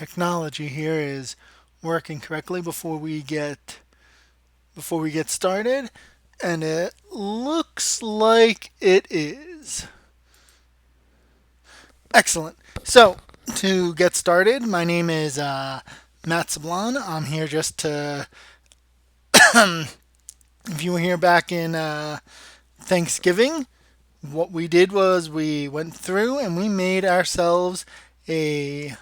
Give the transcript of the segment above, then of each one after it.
technology here is working correctly before we get started, and it looks like it is. Excellent. So, to get started, my name is Matt Sablon. I'm here just to, if you were here back in Thanksgiving, what we did was we went through and we made ourselves a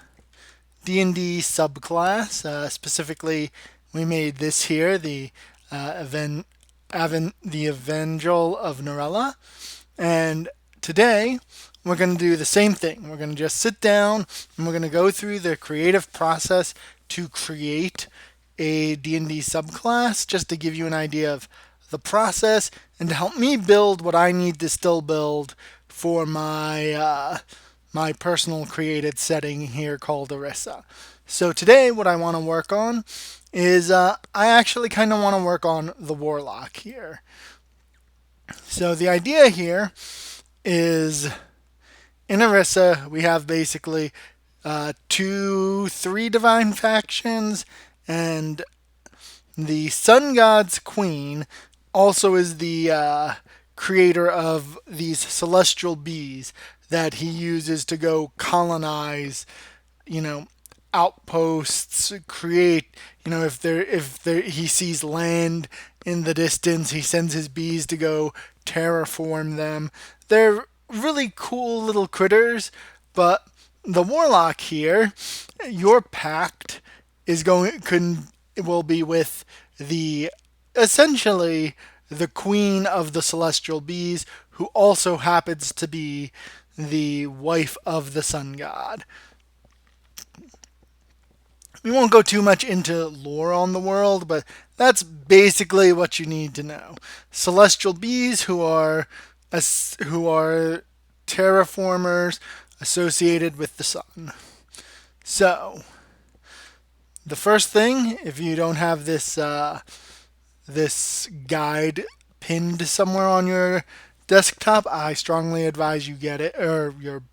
D&D subclass. Specifically, we made this here, the Evangel of Norella. And today, we're going to do the same thing. We're going to just sit down and we're going to go through the creative process to create a D&D subclass, just to give you an idea of the process and to help me build what I need to still build for my personal created setting here called Aryssa. So today, what I want to work on is I actually kind of want to work on the Warlock here. So the idea here is in Aryssa, we have basically three divine factions, and the Sun God's Queen also is the creator of these celestial bees that he uses to go colonize, you know, outposts, create, if he sees land in the distance, he sends his bees to go terraform them. They're really cool little critters, but the warlock here, your pact is going can will be with the essentially the queen of the celestial bees, who also happens to be the wife of the sun god. We won't go too much into lore on the world, but that's basically what you need to know. Celestial bees who are terraformers associated with the sun. So, the first thing, if you don't have this guide pinned somewhere on your desktop, I strongly advise you get it, or your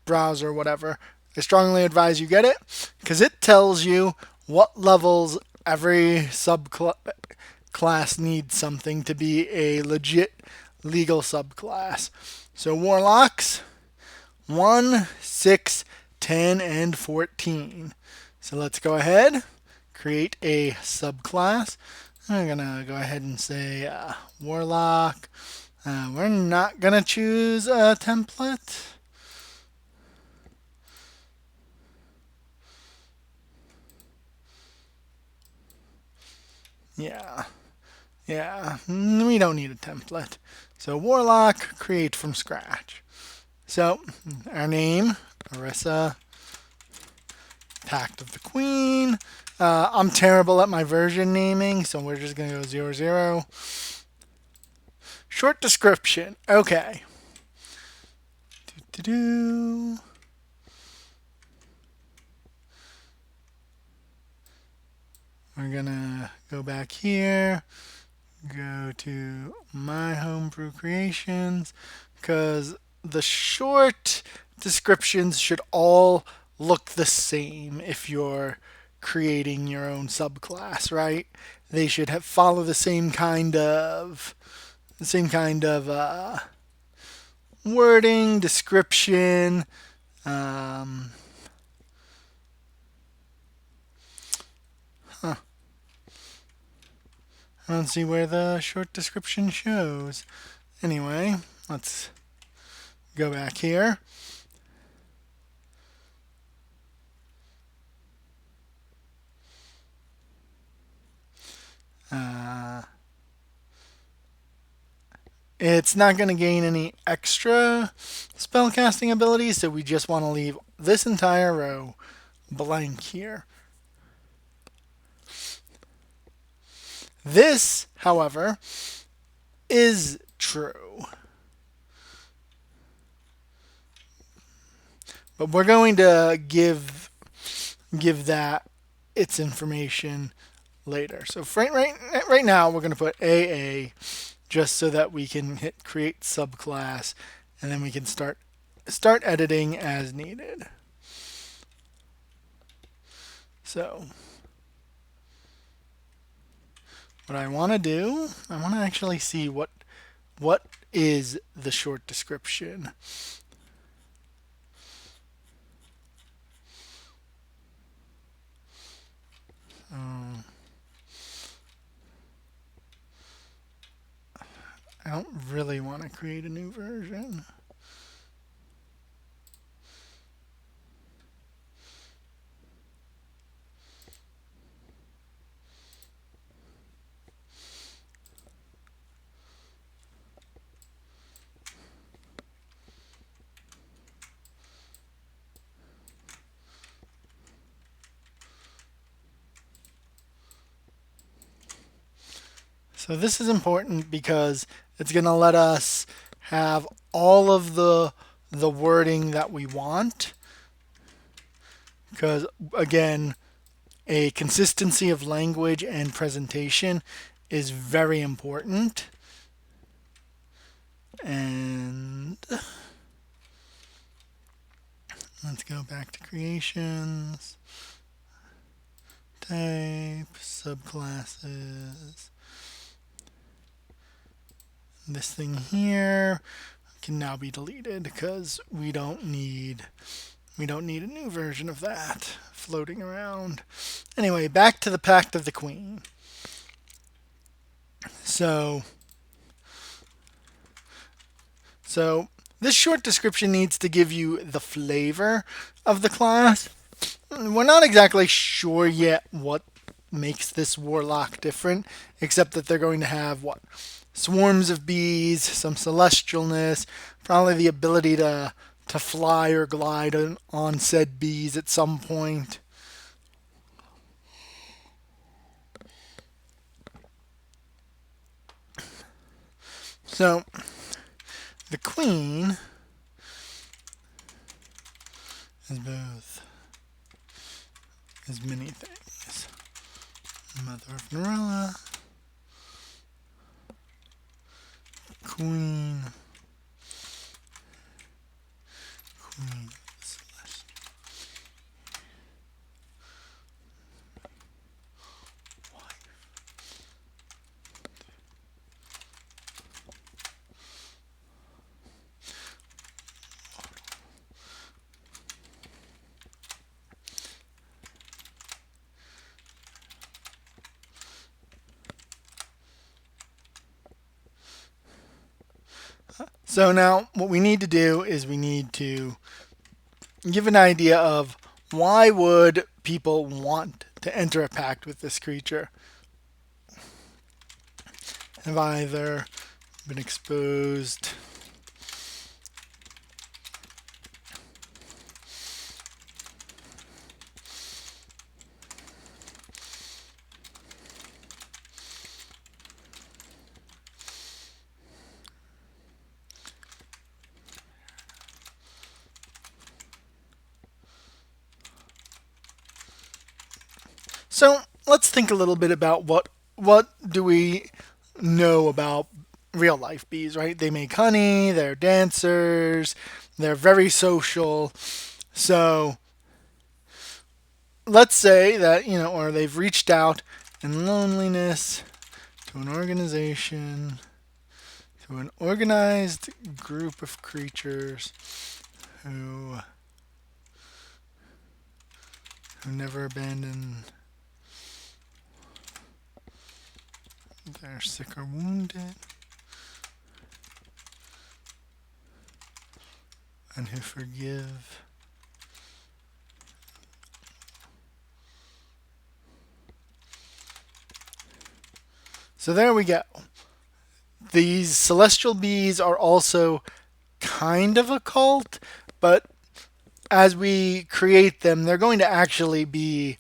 browser, whatever. I strongly advise you get it because it tells you what levels every subclass needs something to be a legit legal subclass. So warlocks 1, 6, 10, and 14. So let's go ahead, create a subclass. I'm going to go ahead and say warlock. We're not going to choose a template. Yeah, we don't need a template. So Warlock, create from scratch. So our name, Aryssa, Pact of the Queen. I'm terrible at my version naming, so we're just going to go 00. Short description. Okay. Do-do-do. We're gonna go back here, go to my homebrew creations, because the short descriptions should all look the same if you're creating your own subclass, right? They should follow the same kind of wording, description. Um, I don't see where the short description shows. Anyway, let's go back here. It's not going to gain any extra spellcasting abilities, so we just want to leave this entire row blank here. This, however, is true. But we're going to give that its information later. So right now we're going to put AA just so that we can hit create subclass, and then we can start editing as needed. So what I want to do, I want to actually see what is the short description. I don't really want to create a new version. So this is important because it's going to let us have all of the wording that we want. Because again, a consistency of language and presentation is very important. And let's go back to creations, type, subclasses. This thing here can now be deleted because we don't need a new version of that floating around. Anyway, back to the Pact of the Queen. So this short description needs to give you the flavor of the class. We're not exactly sure yet what makes this Warlock different, except that they're going to have swarms of bees, some celestialness, probably the ability to fly or glide on said bees at some point. So the queen is many things. Mother of Aryssa, Queen Celestial. So now what we need to do is we need to give an idea of why would people want to enter a pact with this creature. Have either been exposed So let's think a little bit about what do we know about real life bees, right? They make honey, they're dancers, they're very social. So let's say that, or they've reached out in loneliness to an organization, to an organized group of creatures who never abandon. They're sick or wounded, and who forgive. So there we go. These celestial bees are also kind of a cult, but as we create them, they're going to actually be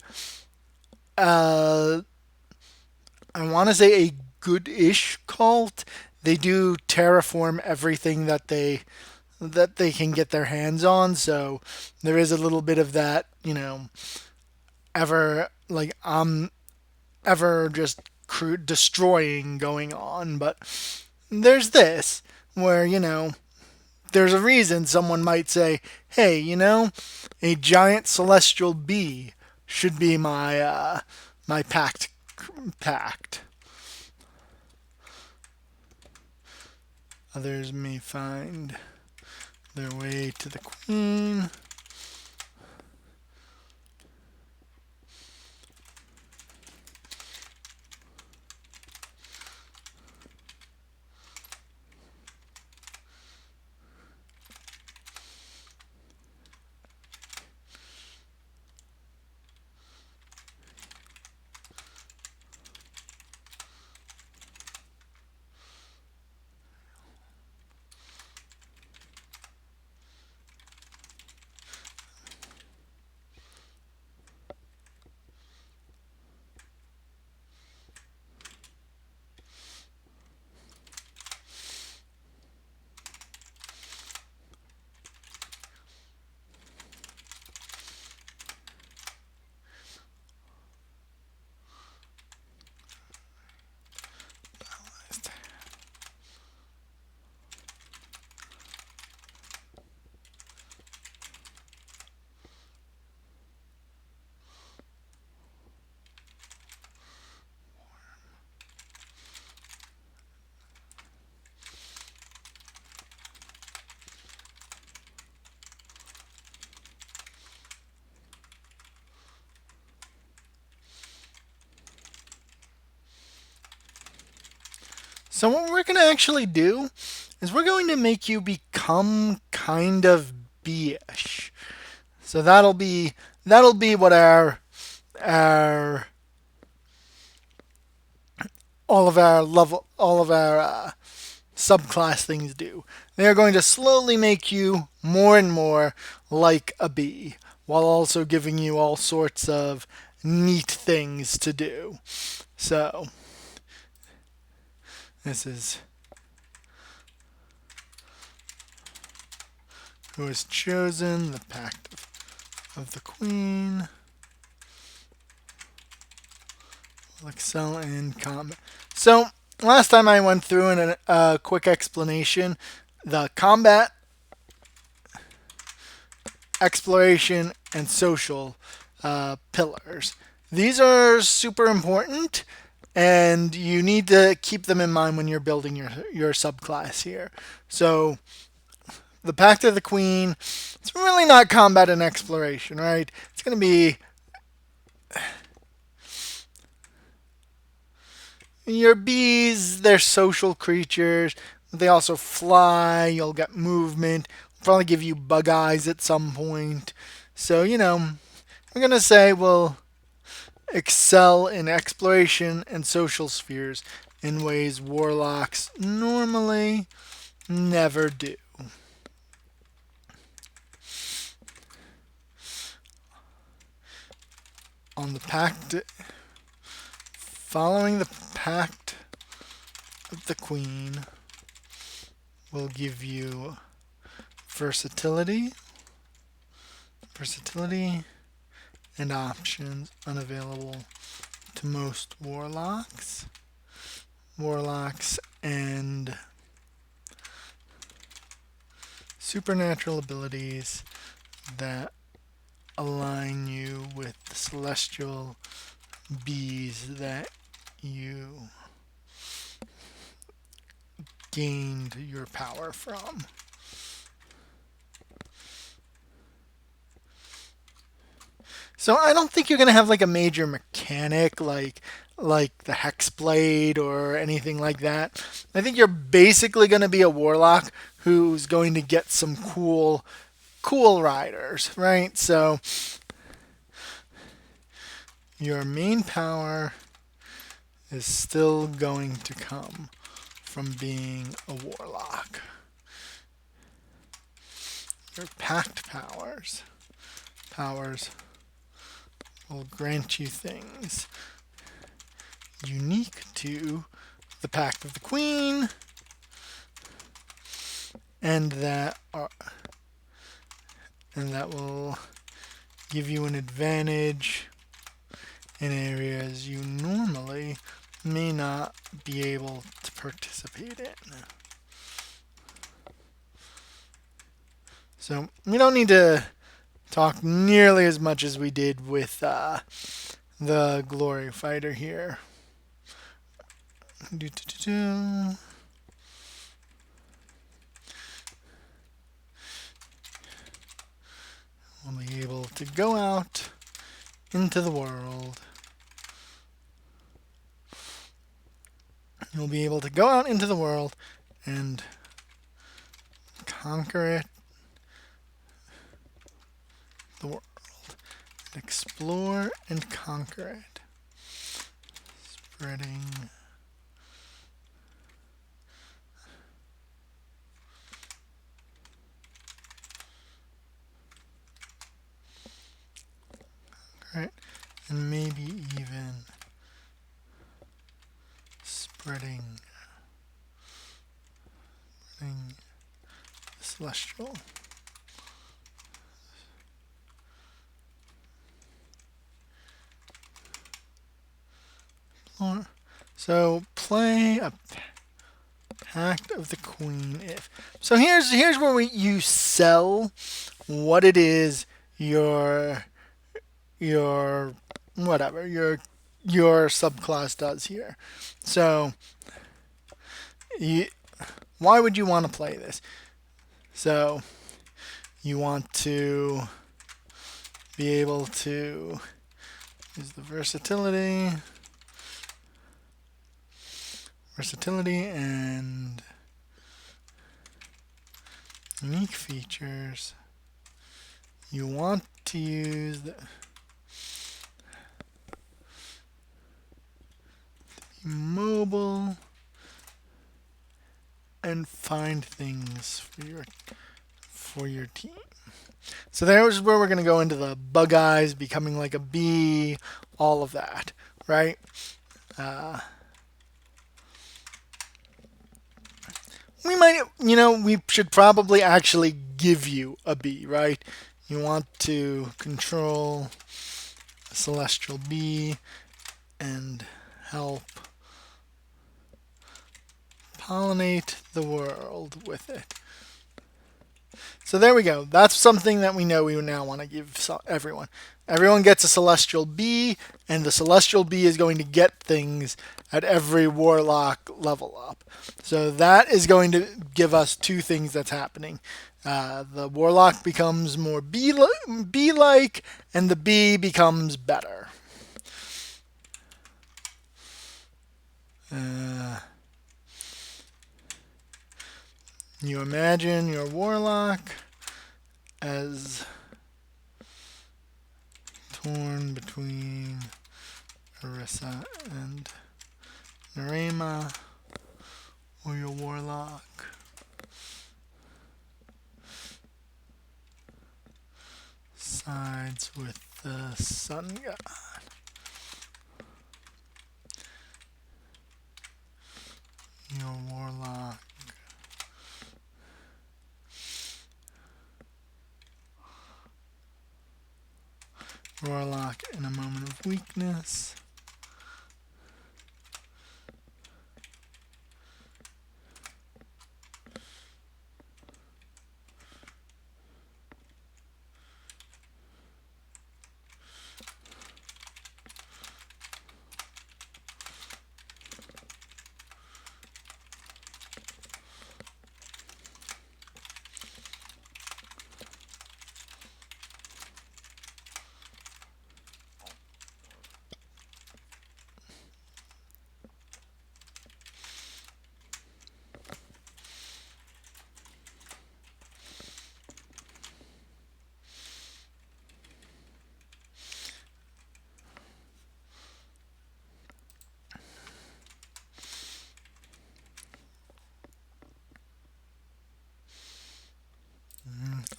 I want to say a good-ish cult. They do terraform everything that they can get their hands on, so there is a little bit of that, ever like ever just destroying going on. But there's this where, there's a reason someone might say, hey, a giant celestial bee should be my my pact. Others may find their way to the queen. So what we're going to actually do is we're going to make you become kind of bee-ish. So that'll be what our all of our subclass things do. They are going to slowly make you more and more like a bee, while also giving you all sorts of neat things to do. So this is who has chosen the Pact of the Queen. Will excel in combat. So last time I went through in a quick explanation, the combat, exploration, and social pillars. These are super important, and you need to keep them in mind when you're building your subclass here. So the Pact of the Queen, it's really not combat and exploration, right? It's going to be your bees. They're social creatures. They also fly. You'll get movement. Probably give you bug eyes at some point. So, we're going to say we'll excel in exploration and social spheres in ways warlocks normally never do. On the Pact, following the Pact of the Queen will give you versatility and options unavailable to most warlocks. And supernatural abilities that align you with the celestial bees that you gained your power from. So I don't think you're going to have like a major mechanic like the Hexblade or anything like that. I think you're basically going to be a warlock who's going to get some cool riders, right? So your main power is still going to come from being a warlock. Your Pact powers will grant you things unique to the Pact of the Queen, and that will give you an advantage in areas you normally may not be able to participate in. So you don't need to talk nearly as much as we did with the Glory Fighter here. We'll be able to go out into the world. You'll be able to go out into the world and conquer it, the world. Explore and conquer it. Spreading. Right? And maybe even spreading celestial. So play a Pact of the Queen if. So here's where you sell what it is your whatever your subclass does here. So why would you want to play this? So you want to be able to use the versatility and unique features. You want to use the mobile and find things for your team. So there's where we're going to go into the bug eyes, becoming like a bee, all of that, right? We might, we should probably actually give you a bee, right? You want to control a celestial bee and help pollinate the world with it. So there we go. That's something that we know we now want to give everyone. Everyone gets a celestial bee, and the celestial bee is going to get things at every warlock level up. So that is going to give us two things that's happening. The warlock becomes more bee-like, and the bee becomes better. You imagine your warlock as torn between Aryssa and Narema, or your warlock sides with the sun god. Your warlock in a moment of weakness.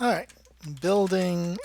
All right, building.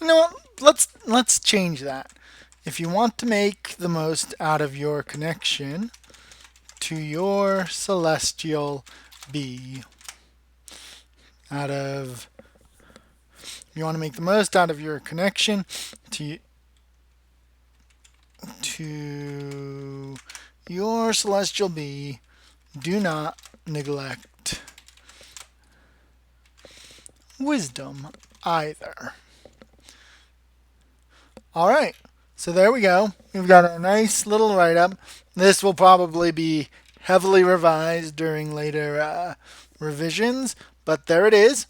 You know what? Let's change that. If you want to make the most out of your connection to your celestial bee, out of you want to make the most out of your connection to your celestial bee, do not neglect wisdom either. All right, so there we go. We've got a nice little write-up. This will probably be heavily revised during later revisions, but there it is.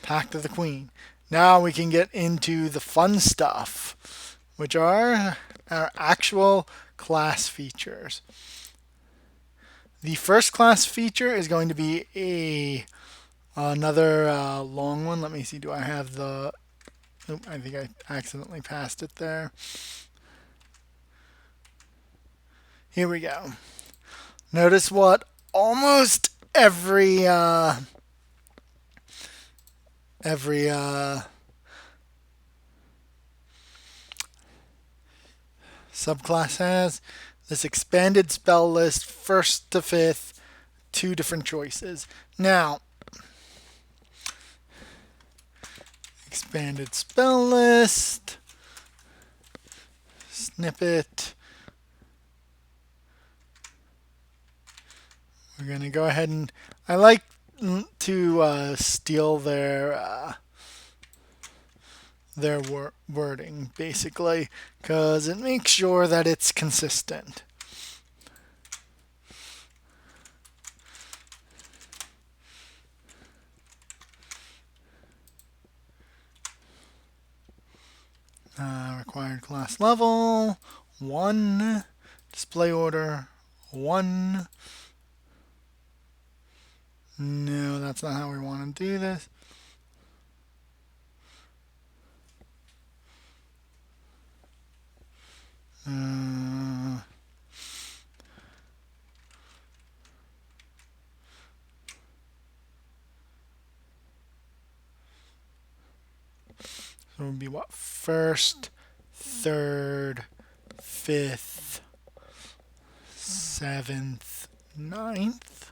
Pact of the Queen. Now we can get into the fun stuff, which are our actual class features. The first class feature is going to be another long one. Let me see. Do I have the? Oop, I think I accidentally passed it there. Here we go. Notice what almost every subclass has. This expanded spell list, first to fifth, two different choices. Now, expanded spell list, snippet. We're going to go ahead and I like to steal their wording basically because it makes sure that it's consistent. Required class level 1, display order 1. No, that's not how we want to do this. So it would be what? First, third, fifth, seventh, ninth.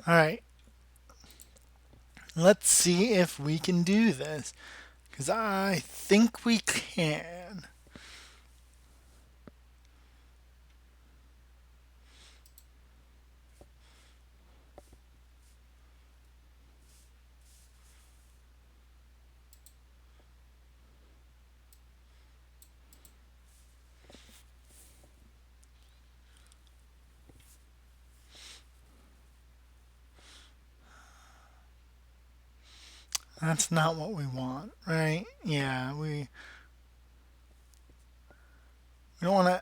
All right. Let's see if we can do this, because I think we can. That's not what we want, right? Yeah, we don't want to.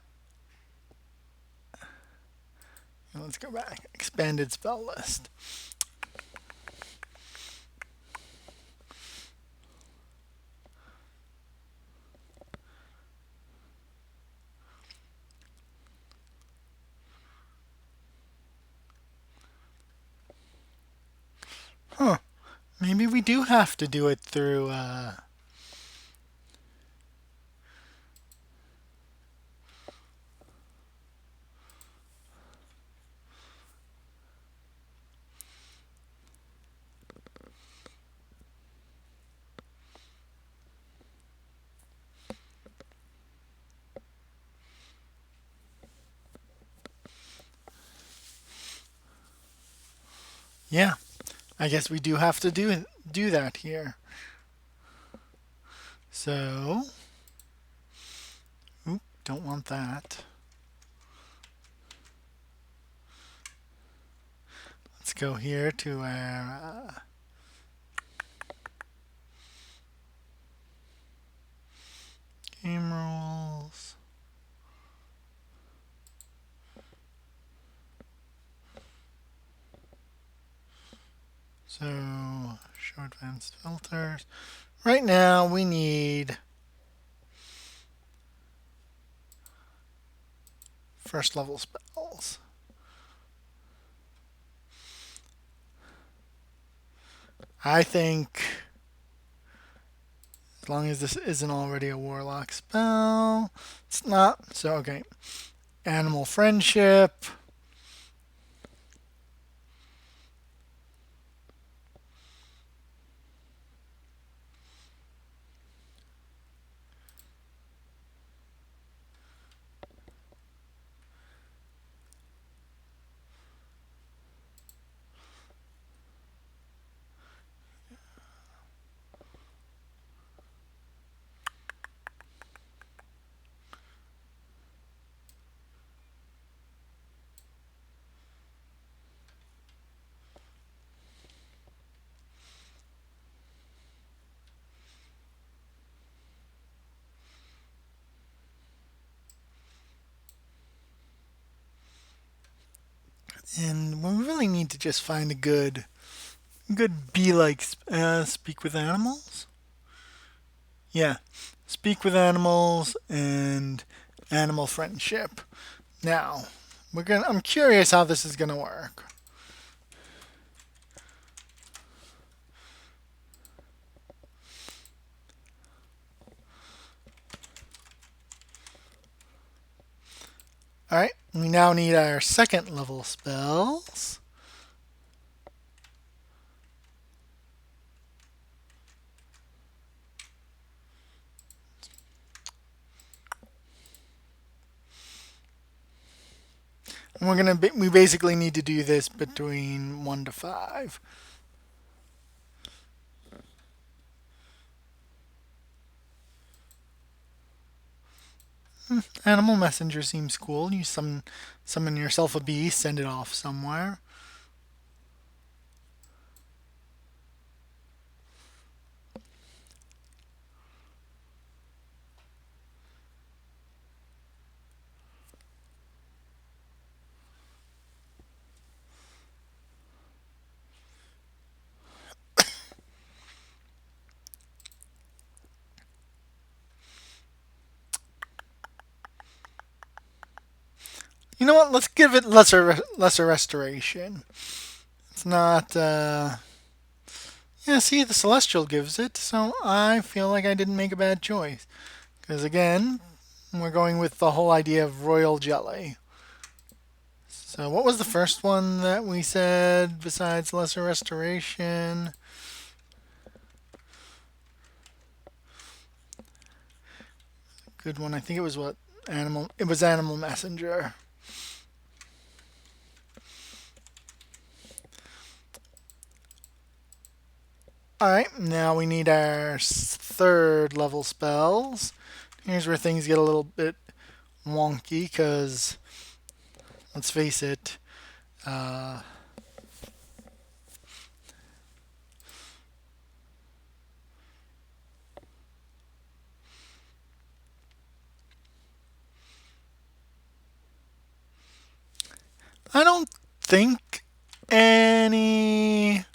Let's go back. Expanded spell list. Huh. Maybe we do have to do it through. Yeah, I guess we do have to do that here. So, oop, don't want that. Let's go here to our game rules. So, show advanced filters. Right now, we need first level spells. I think as long as this isn't already a Warlock spell, it's not. So, okay. Animal Friendship. And we really need to just find a good bee-like speak with animals. Yeah, speak with animals and animal friendship. Now, I'm curious how this is gonna work. All right, we now need our second level spells. And we basically need to do this between 1 to 5. Animal messenger seems cool. You summon yourself a bee, send it off somewhere. You know what? Let's give it lesser restoration. It's not. Yeah, see, the celestial gives it, so I feel like I didn't make a bad choice. Because again, we're going with the whole idea of royal jelly. So what was the first one that we said besides lesser restoration? Good one. I think it was what animal. It was animal messenger. Alright, now we need our third level spells. Here's where things get a little bit wonky because, let's face it, I don't think any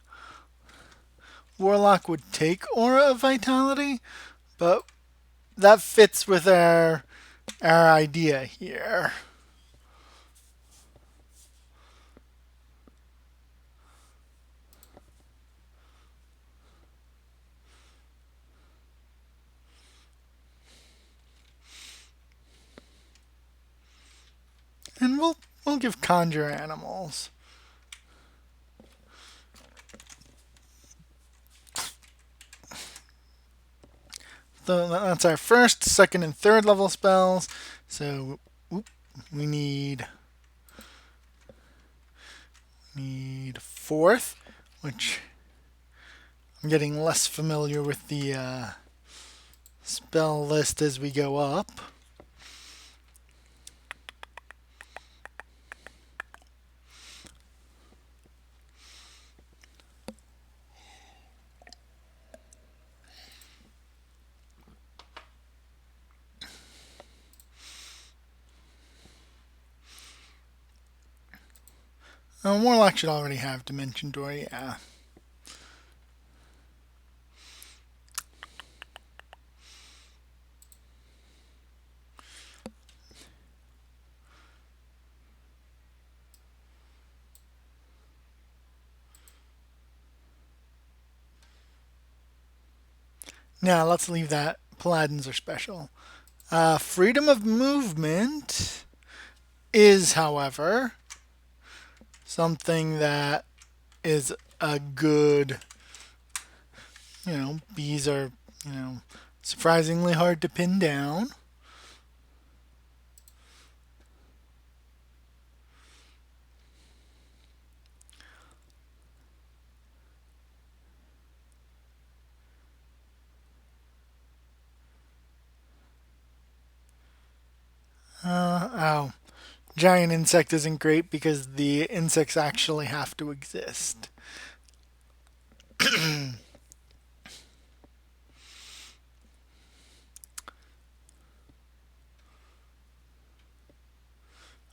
Warlock would take Aura of Vitality, but that fits with our idea here. And we'll give Conjure Animals. So that's our first, second, and third level spells. So we need fourth, which I'm getting less familiar with the spell list as we go up. Warlock should already have Dimension Door, yeah. Now let's leave that. Paladins are special. Freedom of movement is, however, something that is a good, bees are, surprisingly hard to pin down. Oh, giant insect isn't great because the insects actually have to exist.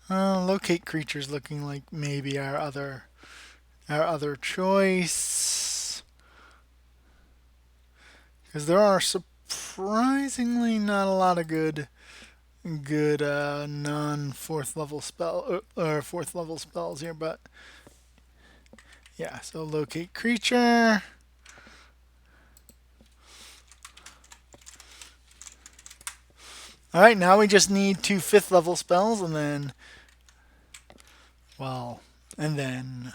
Locate creatures looking like maybe our other choice, because there are surprisingly not a lot of good non fourth level spell or fourth level spells here, but yeah. So locate creature. All right, now we just need 2 fifth level spells, and then, well, and then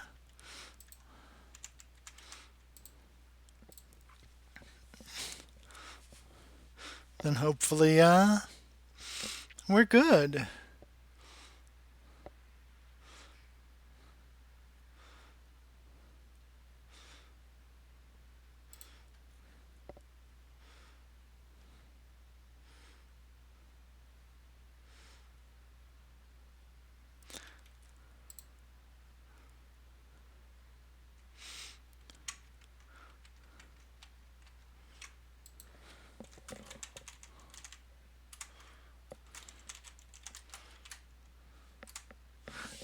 hopefully we're good.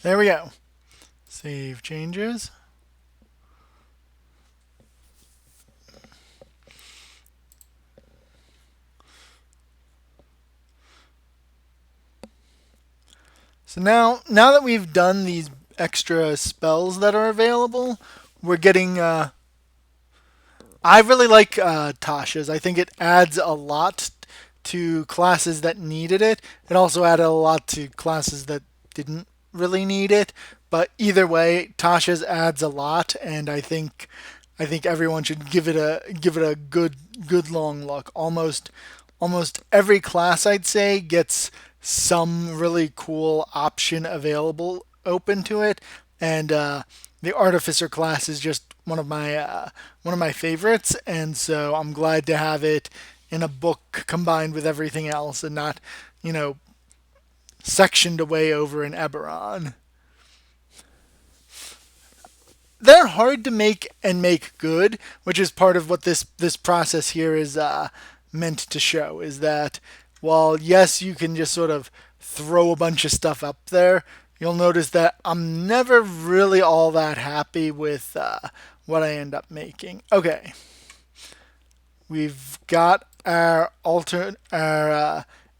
There we go. Save changes. So now that we've done these extra spells that are available, we're getting. I really like Tasha's. I think it adds a lot to classes that needed it. It also added a lot to classes that didn't really need it. But either way, Tasha's adds a lot, and I think everyone should give it a good long look. Almost every class, I'd say, gets some really cool option available open to it, and the artificer class is just one of my favorites, and so I'm glad to have it in a book combined with everything else, and not, you know, sectioned away over in Eberron. They're hard to make and make good, which is part of what this process here is meant to show. Is that while yes, you can just sort of throw a bunch of stuff up there, you'll notice that I'm never really all that happy with what I end up making. Okay, we've got our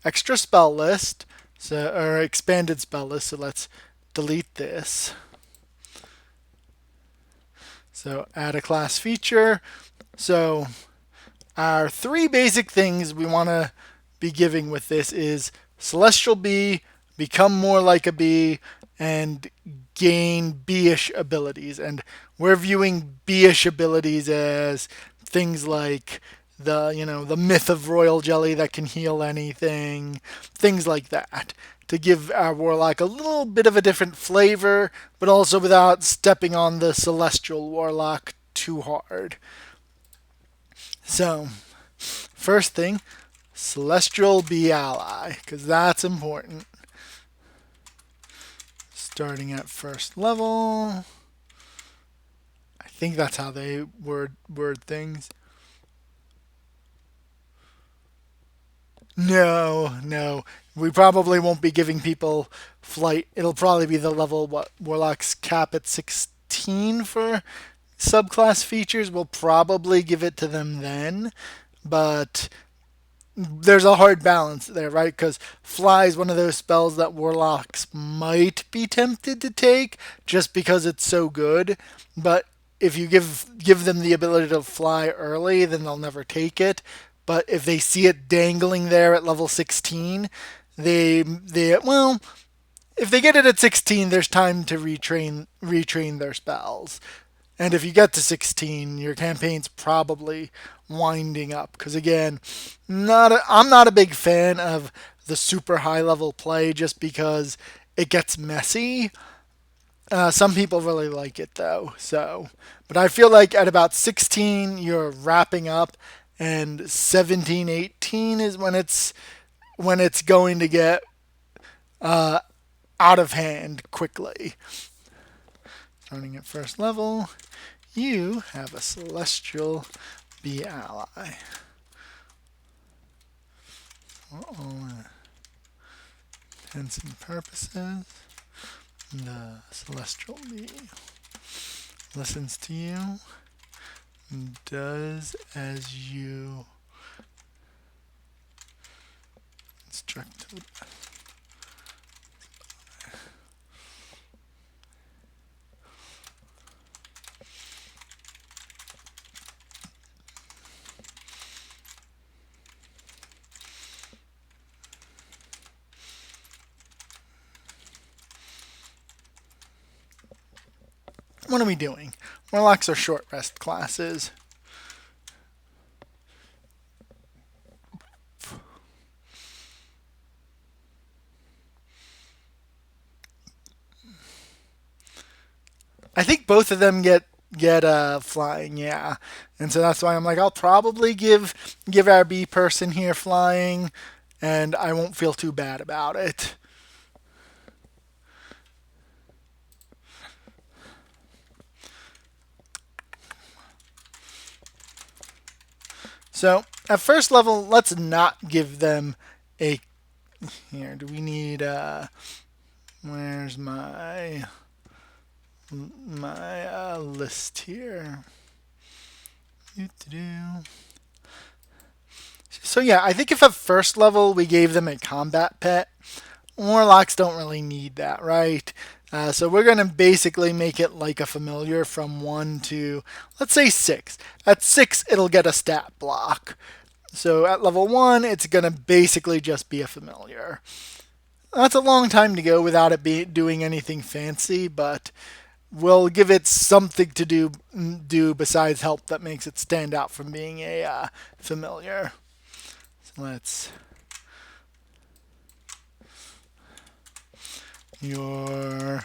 extra spell list, so our expanded spell list. So let's delete this. So add a class feature. So our 3 basic things we want to be giving with this is Celestial Bee, become more like a bee, and gain bee-ish abilities. And we're viewing bee-ish abilities as things like the myth of royal jelly that can heal anything, things like that, to give our warlock a little bit of a different flavor, but also without stepping on the celestial warlock too hard. So, first thing, celestial bee ally, because that's important. Starting at first level. I think that's how they word things. No, no. We probably won't be giving people flight. It'll probably be the level what Warlock's cap at 16 for subclass features. We'll probably give it to them then, but there's a hard balance there, right? Because fly is one of those spells that warlocks might be tempted to take just because it's so good, but if you give them the ability to fly early, then they'll never take it. but if they see it dangling there at level 16, well, if they get it at 16, there's time to retrain their spells. And if you get to 16, your campaign's probably winding up. Because again, I'm not a big fan of the super high level play just because it gets messy. Some people really like it though. But I feel like at about 16, you're wrapping up, and 17, 18 is when it's going to get out of hand quickly. Starting at first level, you have a Celestial Bee ally. For all intents and purposes, the Celestial Bee listens to you and does as you instructed. What are we doing? Warlocks are short rest classes. I think both of them get flying, yeah. And so that's why I'm like, I'll probably give our bee person here flying, and I won't feel too bad about it. So at first level, let's not give them a. Here, do we need? Where's my list here? So yeah, I think if at first level we gave them a combat pet, Warlocks don't really need that, right? So we're going to basically make it like a familiar from 1 to, let's say, 6. At 6, it'll get a stat block. So at level 1, it's going to basically just be a familiar. That's a long time to go without it doing anything fancy, but we'll give it something to do besides help that makes it stand out from being a familiar. So let's... Your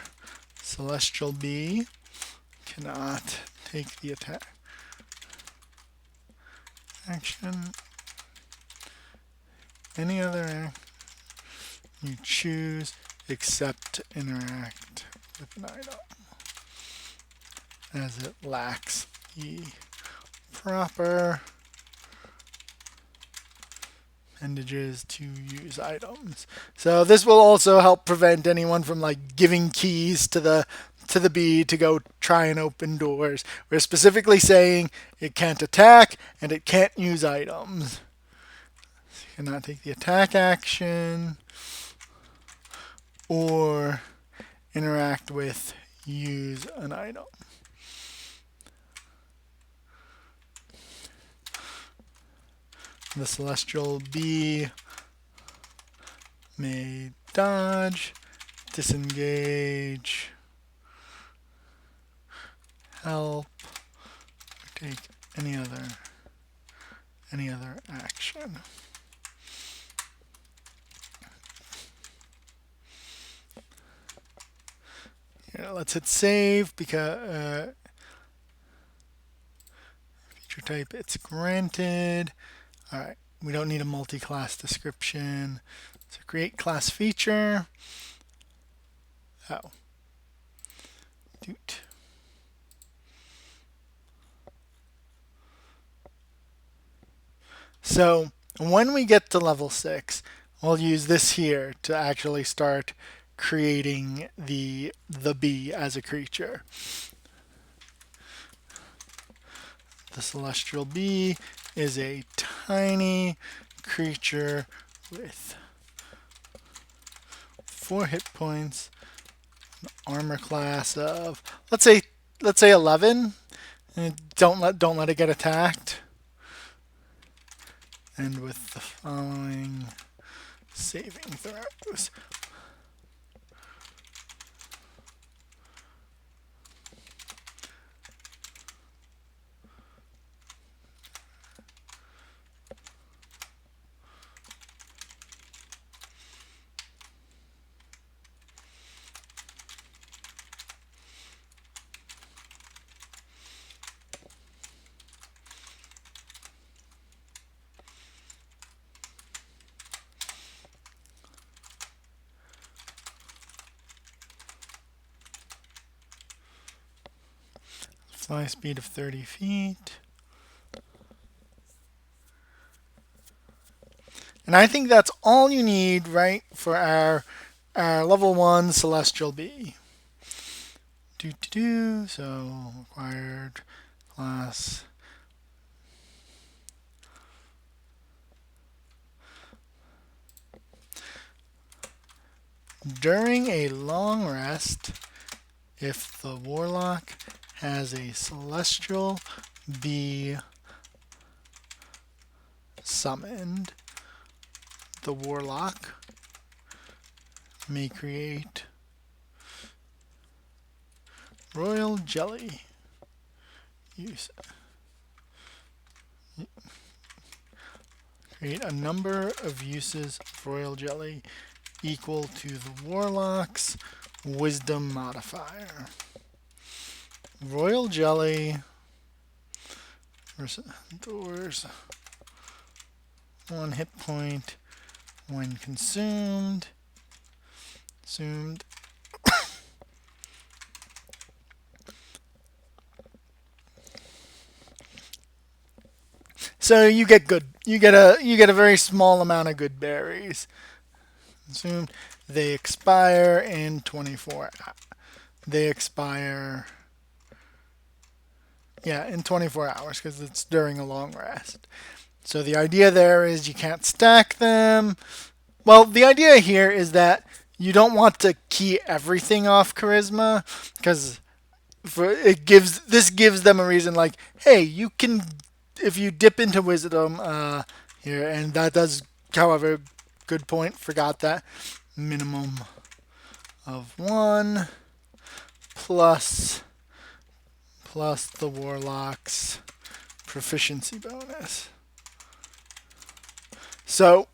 Celestial Bee cannot take the attack action. Any other act you choose except interact with an item, as it lacks the proper appendages to use items. So this will also help prevent anyone from like giving keys to the bee to go try and open doors. We're specifically saying it can't attack and it can't use items. So you cannot take the attack action or interact with, use an item. The Celestial Bee may dodge, disengage, help, or take any other action. Here, let's hit save because feature type it's granted. All right, we don't need a multi-class description. So create class feature. Oh. Doot. So when we get to level 6, we'll use this here to actually start creating the bee as a creature. The Celestial Bee is a tiny creature with 4 hit points, an armor class of let's say 11. And don't let it get attacked. and with the following saving throws. Fly speed of 30 feet. And I think that's all you need, right, for our level 1 Celestial Bee. So required class. During a long rest, if the Warlock has a Celestial Bee summoned, the Warlock may create Royal Jelly. Create a number of uses of Royal Jelly equal to the Warlock's Wisdom modifier. Royal Jelly restores 1 hit point when consumed. So you get good. You get a very small amount of good berries. Consumed. They expire in 24. They expire. Yeah, in 24 hours because it's during a long rest. So the idea there is you can't stack them. Well, the idea here is that you don't want to key everything off charisma because this gives them a reason like, hey, you can if you dip into wisdom here, and that does, however, good point. Forgot that minimum of 1 plus the Warlock's proficiency bonus. So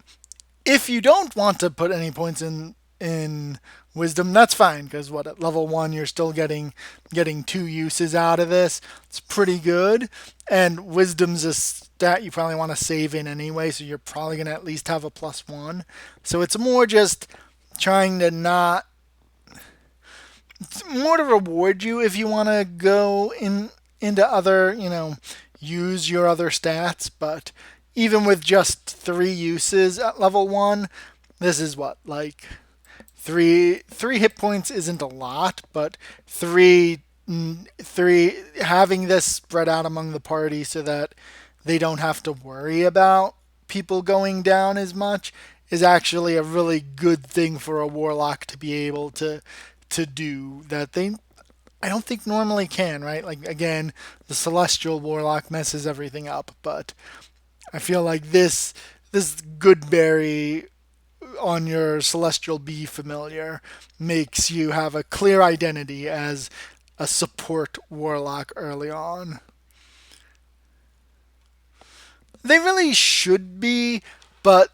if you don't want to put any points in wisdom, that's fine because at level 1 you're still getting 2 uses out of this. It's pretty good, and wisdom's a stat you probably want to save in anyway, so you're probably going to at least have a +1. So it's more just trying to not. It's more to reward you if you want to go into other, use your other stats. But even with just 3 uses at level 1, this is like 3 hit points isn't a lot, but 3 having this spread out among the party so that they don't have to worry about people going down as much is actually a really good thing for a Warlock to be able to do that I don't think normally can, right? Like again, the Celestial Warlock messes everything up, but I feel like this good berry on your Celestial Bee familiar makes you have a clear identity as a support Warlock early on. They really should be, but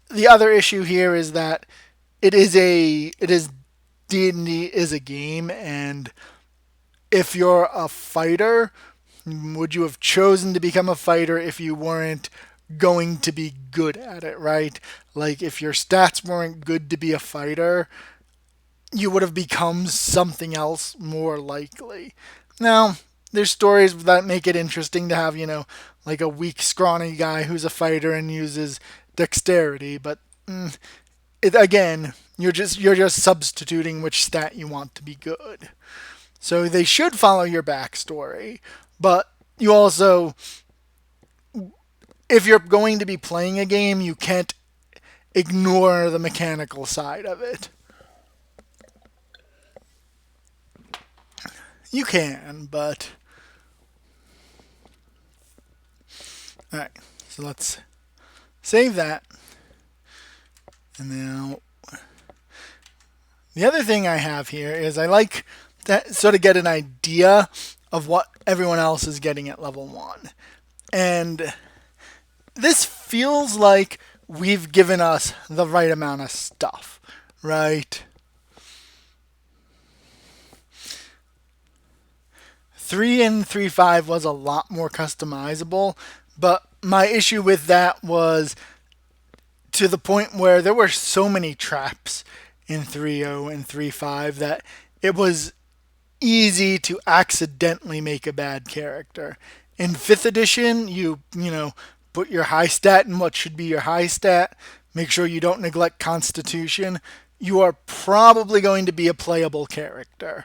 the other issue here is that D&D is a game, and if you're a fighter, would you have chosen to become a fighter if you weren't going to be good at it, right? Like if your stats weren't good to be a fighter, you would have become something else more likely. Now, there's stories that make it interesting to have, like a weak, scrawny guy who's a fighter and uses dexterity, but again, you're just substituting which stat you want to be good. So they should follow your backstory, but you also, if you're going to be playing a game, you can't ignore the mechanical side of it. You can, but all right. So let's save that. And now the other thing I have here is I like to sort of get an idea of what everyone else is getting at level 1. And this feels like we've given us the right amount of stuff, right? 3 and 3.5 was a lot more customizable, but my issue with that was to the point where there were so many traps in 3.0 and 3.5 that it was easy to accidentally make a bad character. In 5th edition, you put your high stat in what should be your high stat. Make sure you don't neglect constitution. You are probably going to be a playable character.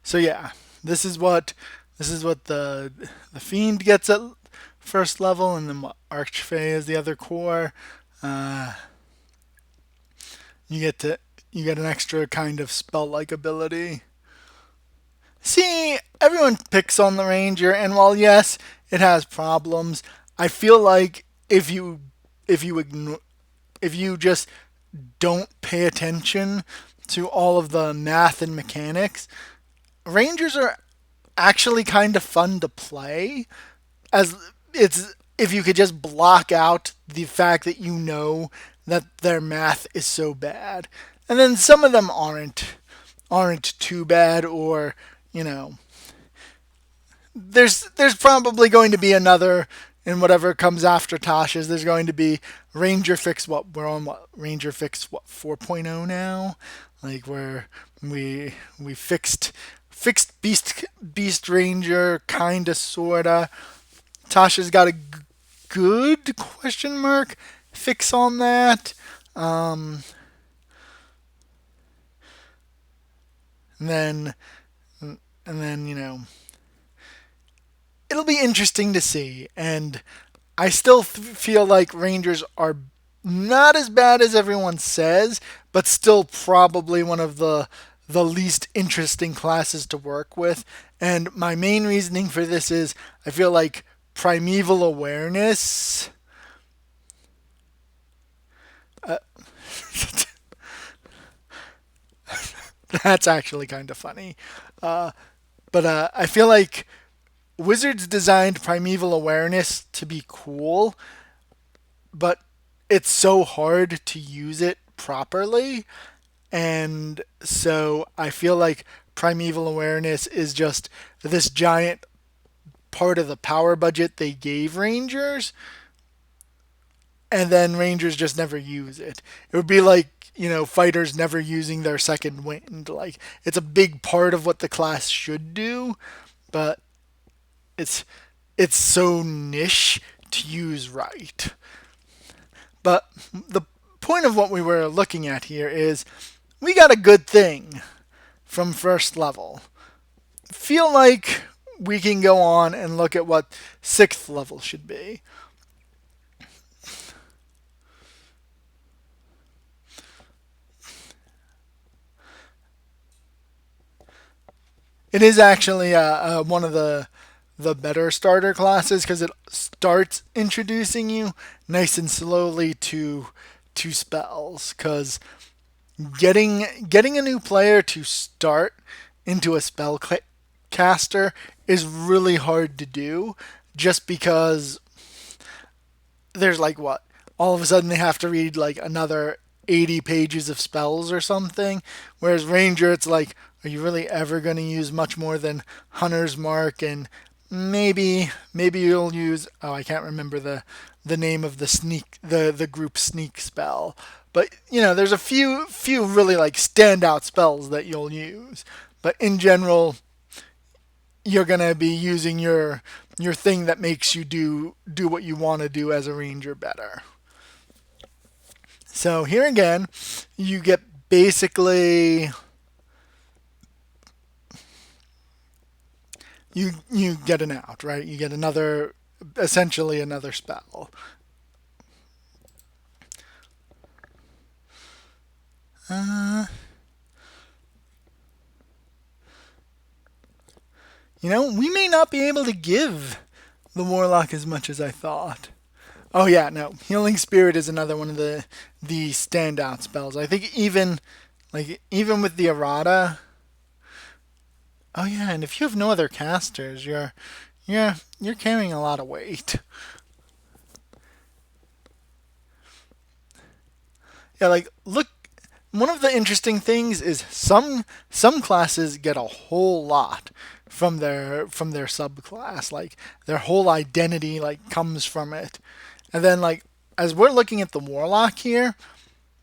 So yeah, this is what the fiend gets at first level, and then what Archfey is the other core. Uh, you get to you get an extra kind of spell-like ability. See, everyone picks on the ranger, and while yes, it has problems, I feel like if you just don't pay attention to all of the math and mechanics, rangers are actually kind of fun to play. As it's if you could just block out the fact that you know that their math is so bad, and then some of them aren't too bad, or you know there's probably going to be another in whatever comes after Tasha's. There's going to be Ranger Fix. What we're on? What Ranger Fix? What 4.0 now? Like where we fixed Beast Ranger kinda sorta. Tasha's got a good question mark fix on that. Um, and then and then it'll be interesting to see. And I still feel like Rangers are not as bad as everyone says, but still probably one of the least interesting classes to work with. And my main reasoning for this is I feel like primeval awareness. Uh, that's actually kind of funny. Uh, but I feel like Wizards designed primeval awareness to be cool, but it's so hard to use it properly. And so I feel like primeval awareness is just this giant part of the power budget they gave Rangers, and then Rangers just never use it. It would be like, fighters never using their second wind. Like, it's a big part of what the class should do, but it's it's so niche to use right. But the point of what we were looking at here is we got a good thing from first level. Feel like we can go on and look at what 6th level should be. It is actually one of the better starter classes because it starts introducing you nice and slowly to spells. Because getting a new player to start into a spell caster is really hard to do, just because there's like what all of a sudden they have to read like another 80 pages of spells or something, whereas ranger it's like, are you really ever going to use much more than hunter's mark, and maybe you'll use, oh, I can't remember the name of the group sneak spell, but there's a few really like standout spells that you'll use, but in general you're going to be using your thing that makes you do what you want to do as a ranger better. So here again, you get basically you get an out, right? You get essentially another spell. Uh, we may not be able to give the Warlock as much as I thought. Oh yeah, no. Healing Spirit is another one of the standout spells. I think even with the errata. Oh yeah, and if you have no other casters, you're carrying a lot of weight. Yeah, like look, one of the interesting things is some classes get a whole lot from their subclass. Like their whole identity like comes from it. And then like as we're looking at the Warlock here,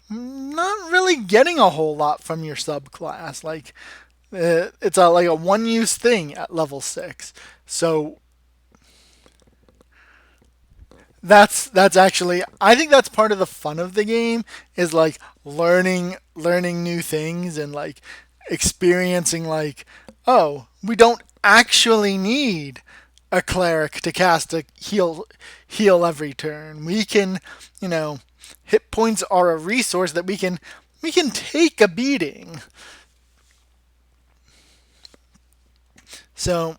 not really getting a whole lot from your subclass. Like it's a like a one use thing at level 6. So that's actually I think that's part of the fun of the game is like learning new things and like experiencing like oh we don't actually need a cleric to cast a heal every turn. We can, you know, hit points are a resource that we can take a beating. So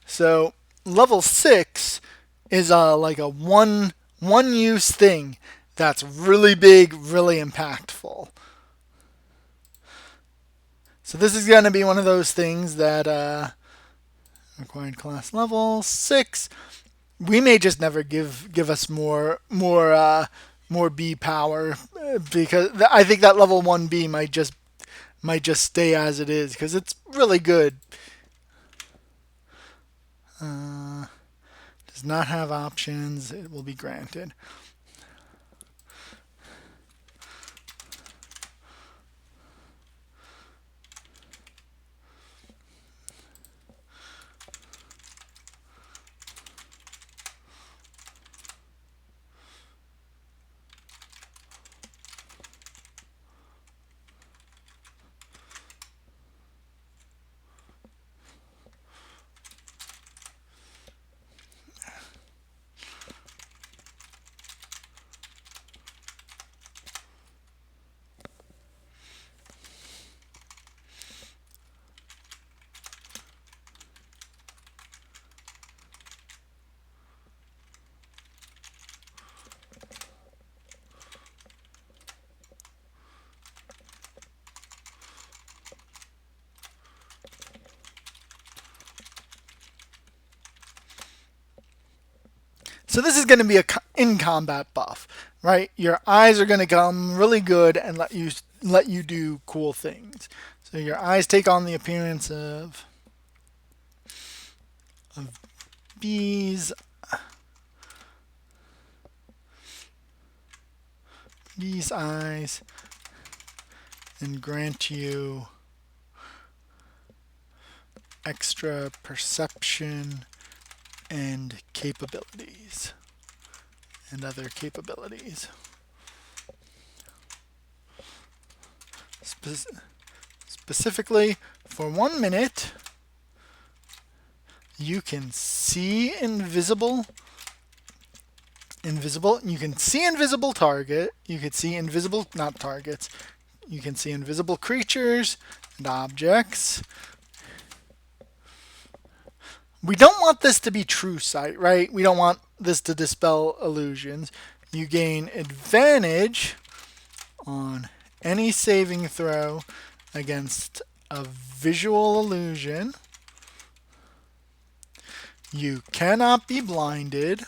so level 6 is like a one use thing that's really big, really impactful. So this is going to be one of those things that required class level 6. We may just never give us more B power because I think that level 1 B might just stay as it is because it's really good. Does not have options. It will be granted. So this is going to be a in combat buff, right? Your eyes are going to come really good and let you do cool things. So your eyes take on the appearance of bees, bees' eyes, and grant you extra perception and capabilities and other capabilities. Specifically, for 1 minute, you can see invisible. You can see invisible target. You can see invisible, not targets. You can see invisible creatures and objects. We don't want this to be true sight, right? We don't want this to dispel illusions. You gain advantage on any saving throw against a visual illusion. You cannot be blinded.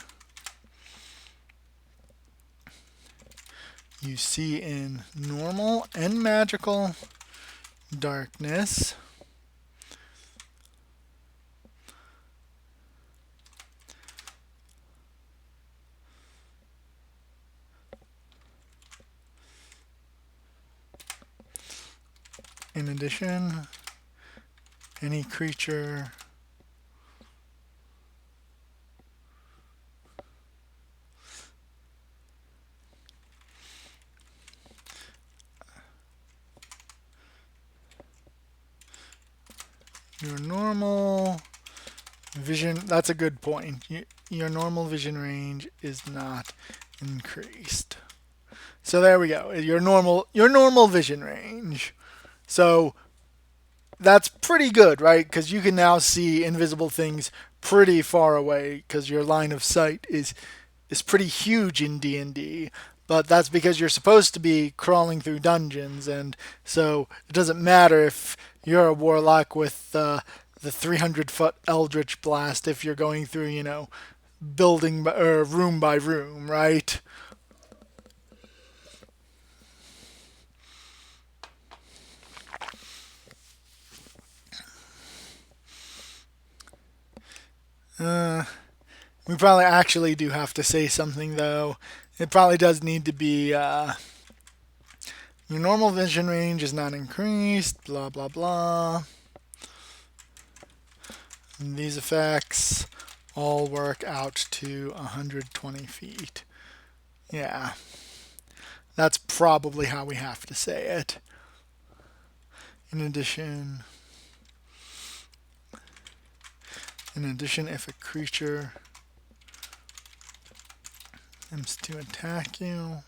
You see in normal and magical darkness. In addition, any creature your normal vision, that's a good point. Your normal vision range is not increased. So there we go. Your normal vision range. So that's pretty good, right? Because you can now see invisible things pretty far away because your line of sight is pretty huge in D&D. But that's because you're supposed to be crawling through dungeons, and so it doesn't matter if you're a warlock with the 300-foot eldritch blast if you're going through, building or room by room, right? We probably actually do have to say something though. It probably does need to be your normal vision range is not increased, blah blah blah. And these effects all work out to 120 feet. Yeah, that's probably how we have to say it. In addition, if a creature attempts to attack you,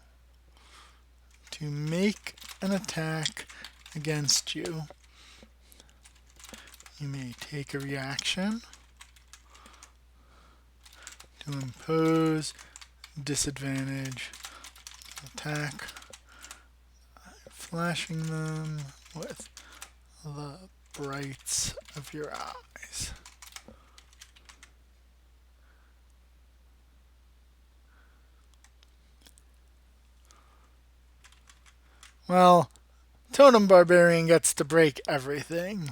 to make an attack against you, you may take a reaction to impose disadvantage attack, flashing them with the brights of your eyes. Well, Totem Barbarian gets to break everything.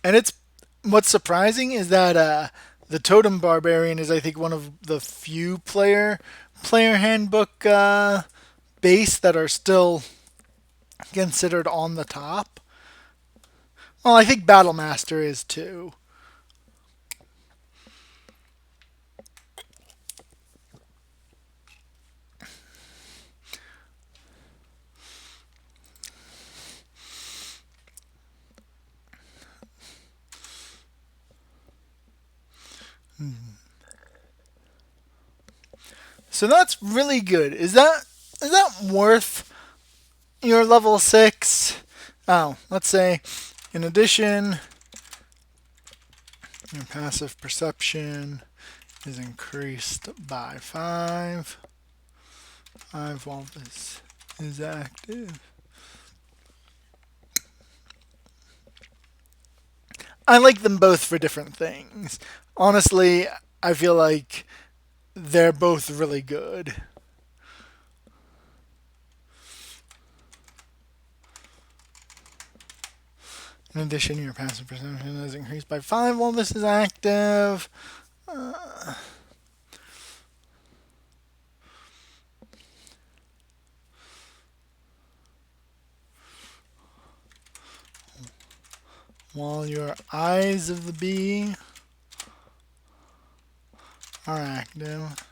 And it's what's surprising is that the Totem Barbarian is, I think, one of the few player handbook base that are still considered on the top. Well, I think Battlemaster is too. So that's really good. Is that worth your level 6? Oh, let's say in addition your passive perception is increased by 5. 5 while this is active. I like them both for different things. Honestly, I feel like they're both really good. In addition, your passive perception is increased by 5 while this is active. While your eyes of the bee are active.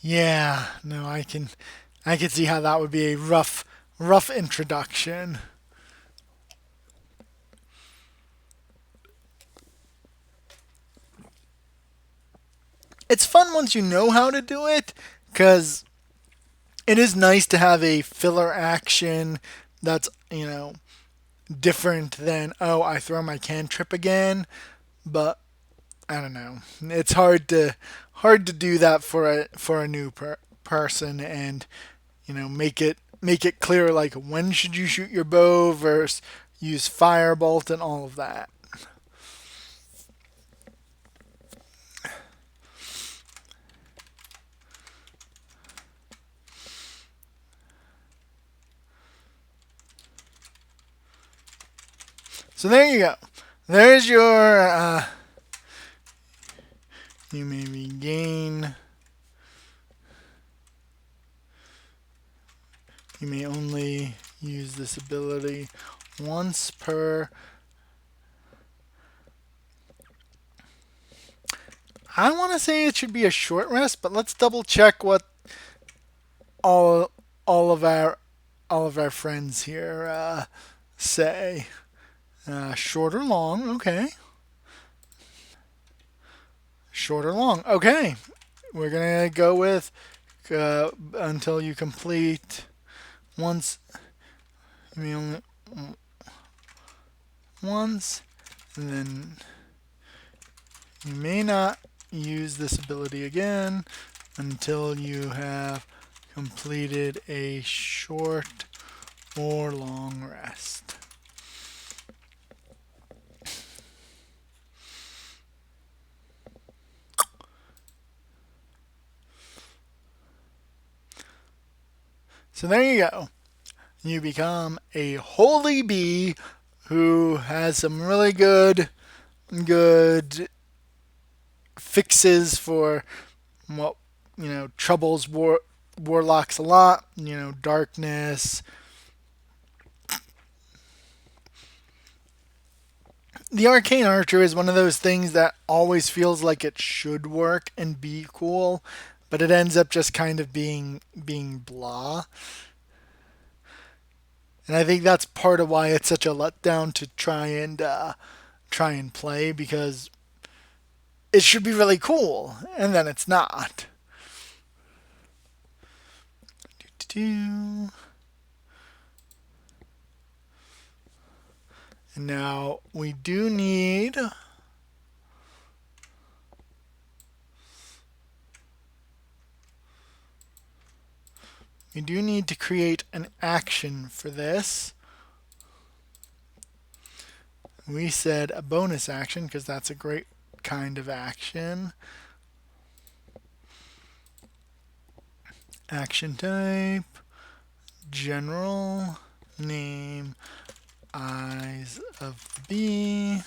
Yeah, no, I can see how that would be a rough introduction. It's fun once you know how to do it, because it is nice to have a filler action that's, different than, oh, I throw my cantrip again, but I don't know. It's hard to do that for a new person, and make it clear, like when should you shoot your bow versus use firebolt and all of that. So there you go. There's your you may regain. You may only use this ability once per I want to say it should be a short rest, but let's double check what all all of our all of our friends here say. Short or long? Okay. Short or long? Okay. We're gonna go with until you complete once. I mean, only once, and then you may not use this ability again until you have completed a short or long rest. So there you go. You become a holy bee who has some really good fixes for what troubles warlocks a lot. Darkness. The arcane archer is one of those things that always feels like it should work and be cool, but it ends up just kind of being blah. And I think that's part of why it's such a letdown to try and play, because it should be really cool and then it's not. And now we do need to create an action for this. We said a bonus action because that's a great kind of action. Action type, general, name, eyes of the bee.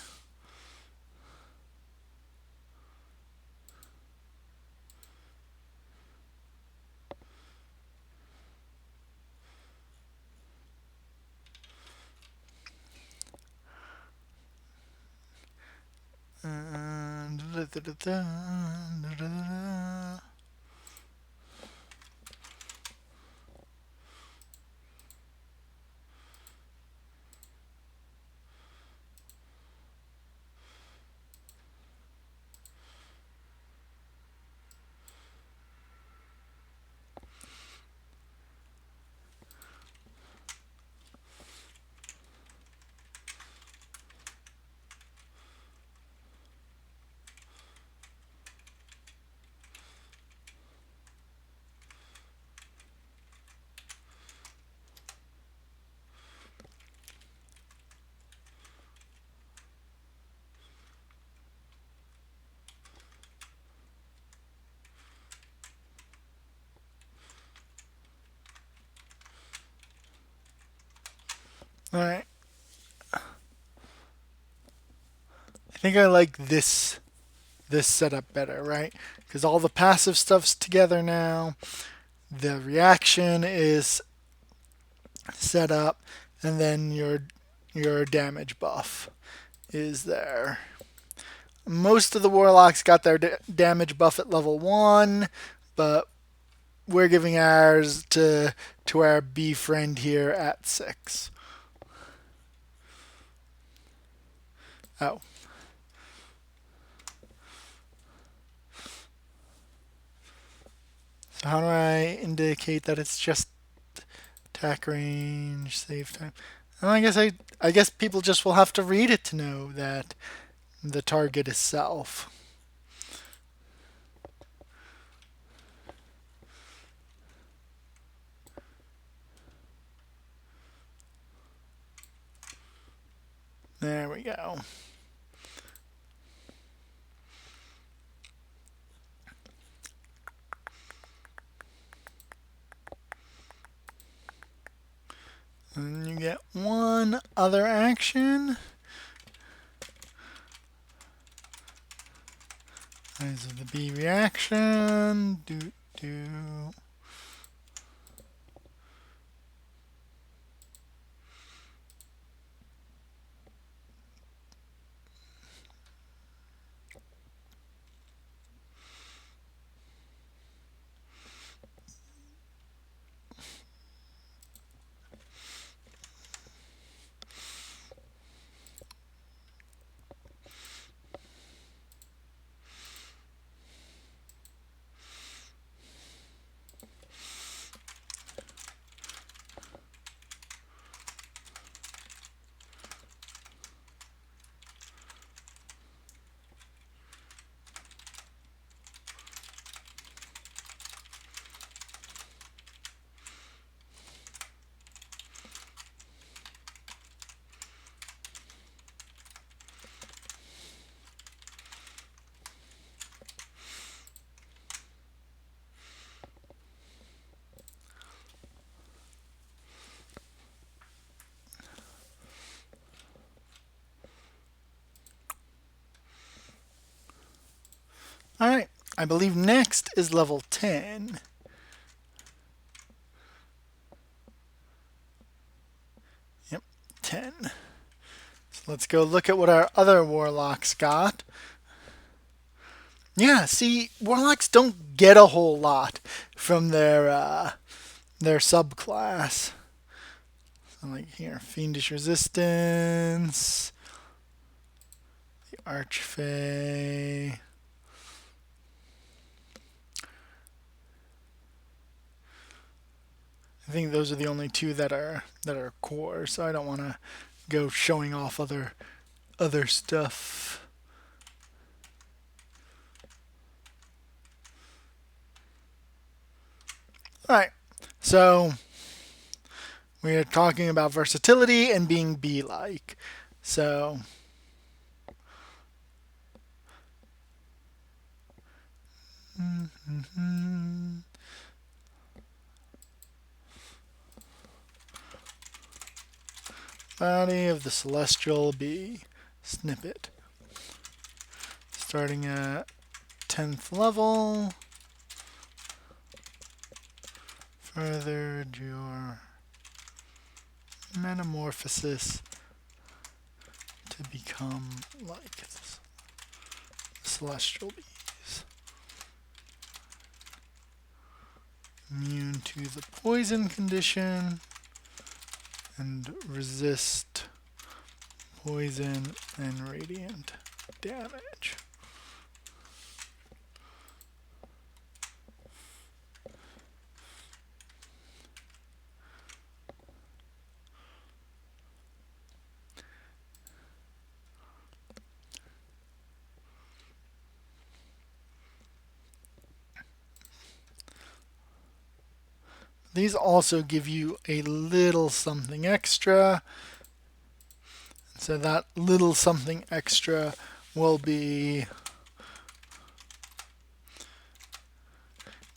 All right. I think I like this setup better, right? Because all the passive stuff's together now. The reaction is set up, and then your damage buff is there. Most of the warlocks got their damage buff at level 1, but we're giving ours to our bee friend here at 6. Oh. So how do I indicate that it's just attack range, save time? Well, I guess people just will have to read it to know that the target is self. There we go. And you get one other action. Eyes of the bee reaction. Do. I believe next is level 10. Yep, 10. So let's go look at what our other warlocks got. Yeah, see, warlocks don't get a whole lot from their subclass. So like here, fiendish resistance, the archfey. I think those are the only two that are core, so I don't want to go showing off other stuff. All right, so we are talking about versatility and being bee-like. So body of the celestial bee snippet. Starting at 10th level. Furthered your metamorphosis to become like celestial bees. Immune to the poison condition and resist poison and radiant damage. These also give you a little something extra. So that little something extra will be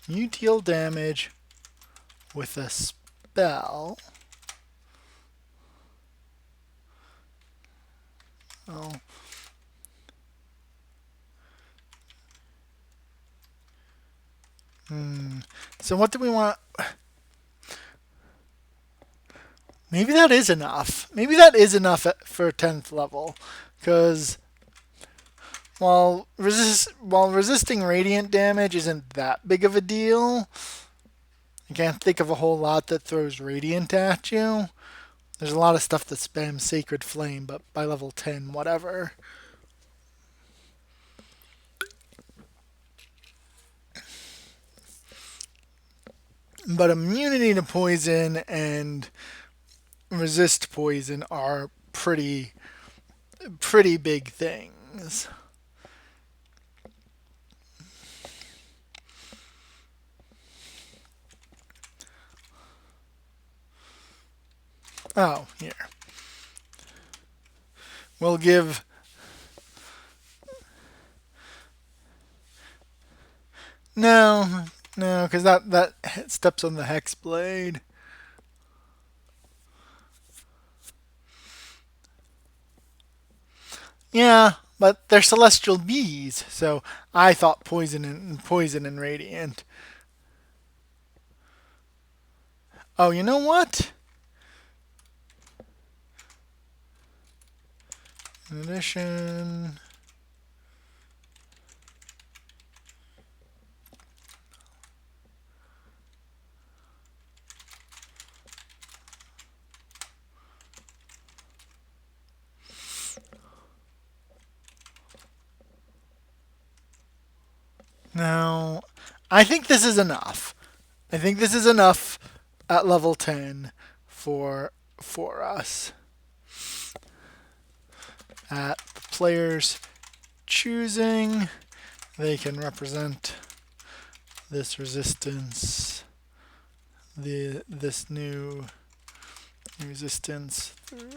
you deal damage with a spell. Oh. So what do we want? Maybe that is enough. Maybe that is enough for 10th level. Because while resisting radiant damage isn't that big of a deal, I can't think of a whole lot that throws radiant at you. There's a lot of stuff that spams Sacred Flame, but by level 10, whatever. But immunity to poison and resist poison are pretty big things. Oh, here. We'll give no, because that steps on the hex blade. Yeah, but they're celestial bees, so I thought poison and radiant. Oh, you know what? In addition, now I think this is enough. I think this is enough at level 10 for us. At the player's choosing, they can represent this resistance, this new resistance through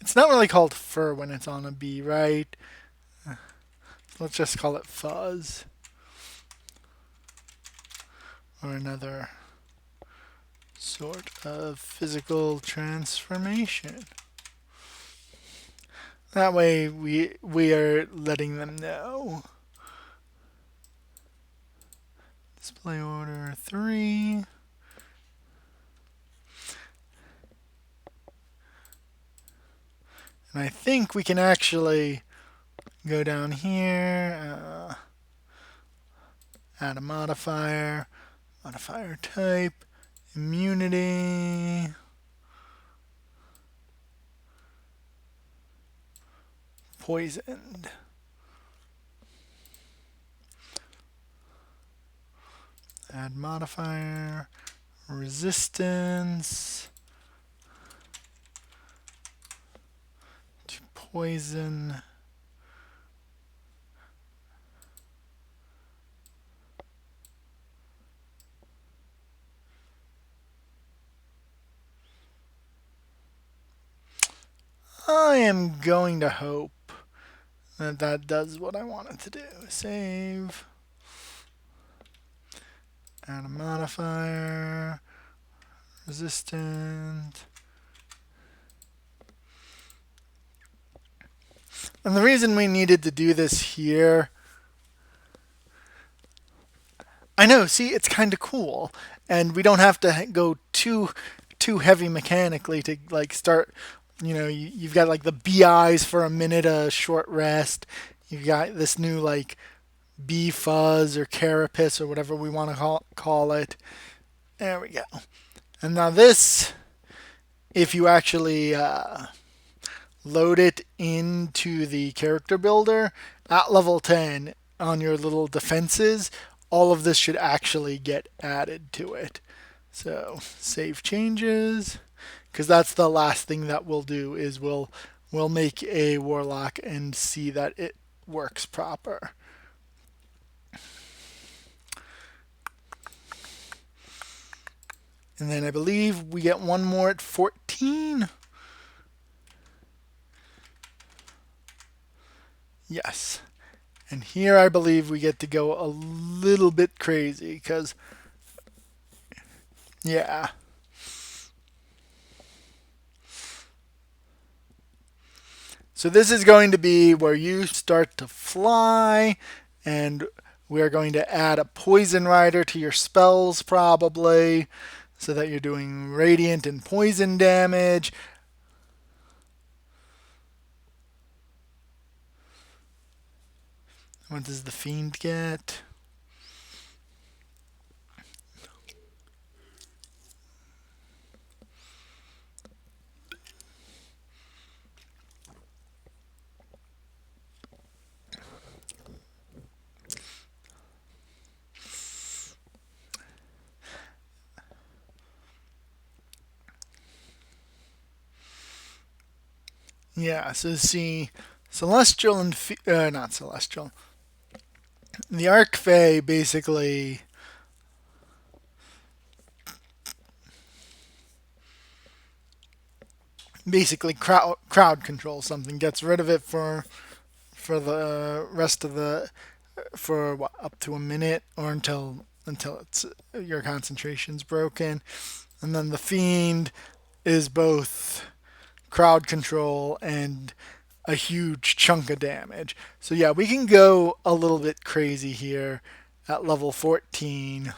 it's not really called fur when it's on a bee, right? Let's just call it fuzz. or another sort of physical transformation. That way we are letting them know. Display order 3. And I think we can actually go down here, add a modifier, modifier type, immunity, poisoned. Add modifier, resistance to poison. I am going to hope that that does what I want it to do. Save. Add a modifier. Resistant. And the reason we needed to do this here, I know, see, it's kind of cool. And we don't have to go too heavy mechanically to like start, you've got like the BIs for a minute, a short rest. You've got this new like bee fuzz or carapace or whatever we want to call it. There we go. And now this, if you actually load it into the character builder at level 10 on your little defenses, all of this should actually get added to it. So save changes, because that's the last thing that we'll do is we'll make a warlock and see that it works proper. And then I believe we get one more at 14. Yes. And here I believe we get to go a little bit crazy because, yeah. So this is going to be where you start to fly, and we're going to add a poison rider to your spells probably, so that you're doing radiant and poison damage. What does the fiend get? Yeah, so see, Celestial and not Celestial. The Archfey basically crowd controls something, gets rid of it for the rest of the for what, up to a minute or until it's your concentration's broken, and then the fiend is both crowd control and a huge chunk of damage. So yeah, we can go a little bit crazy here at level 14.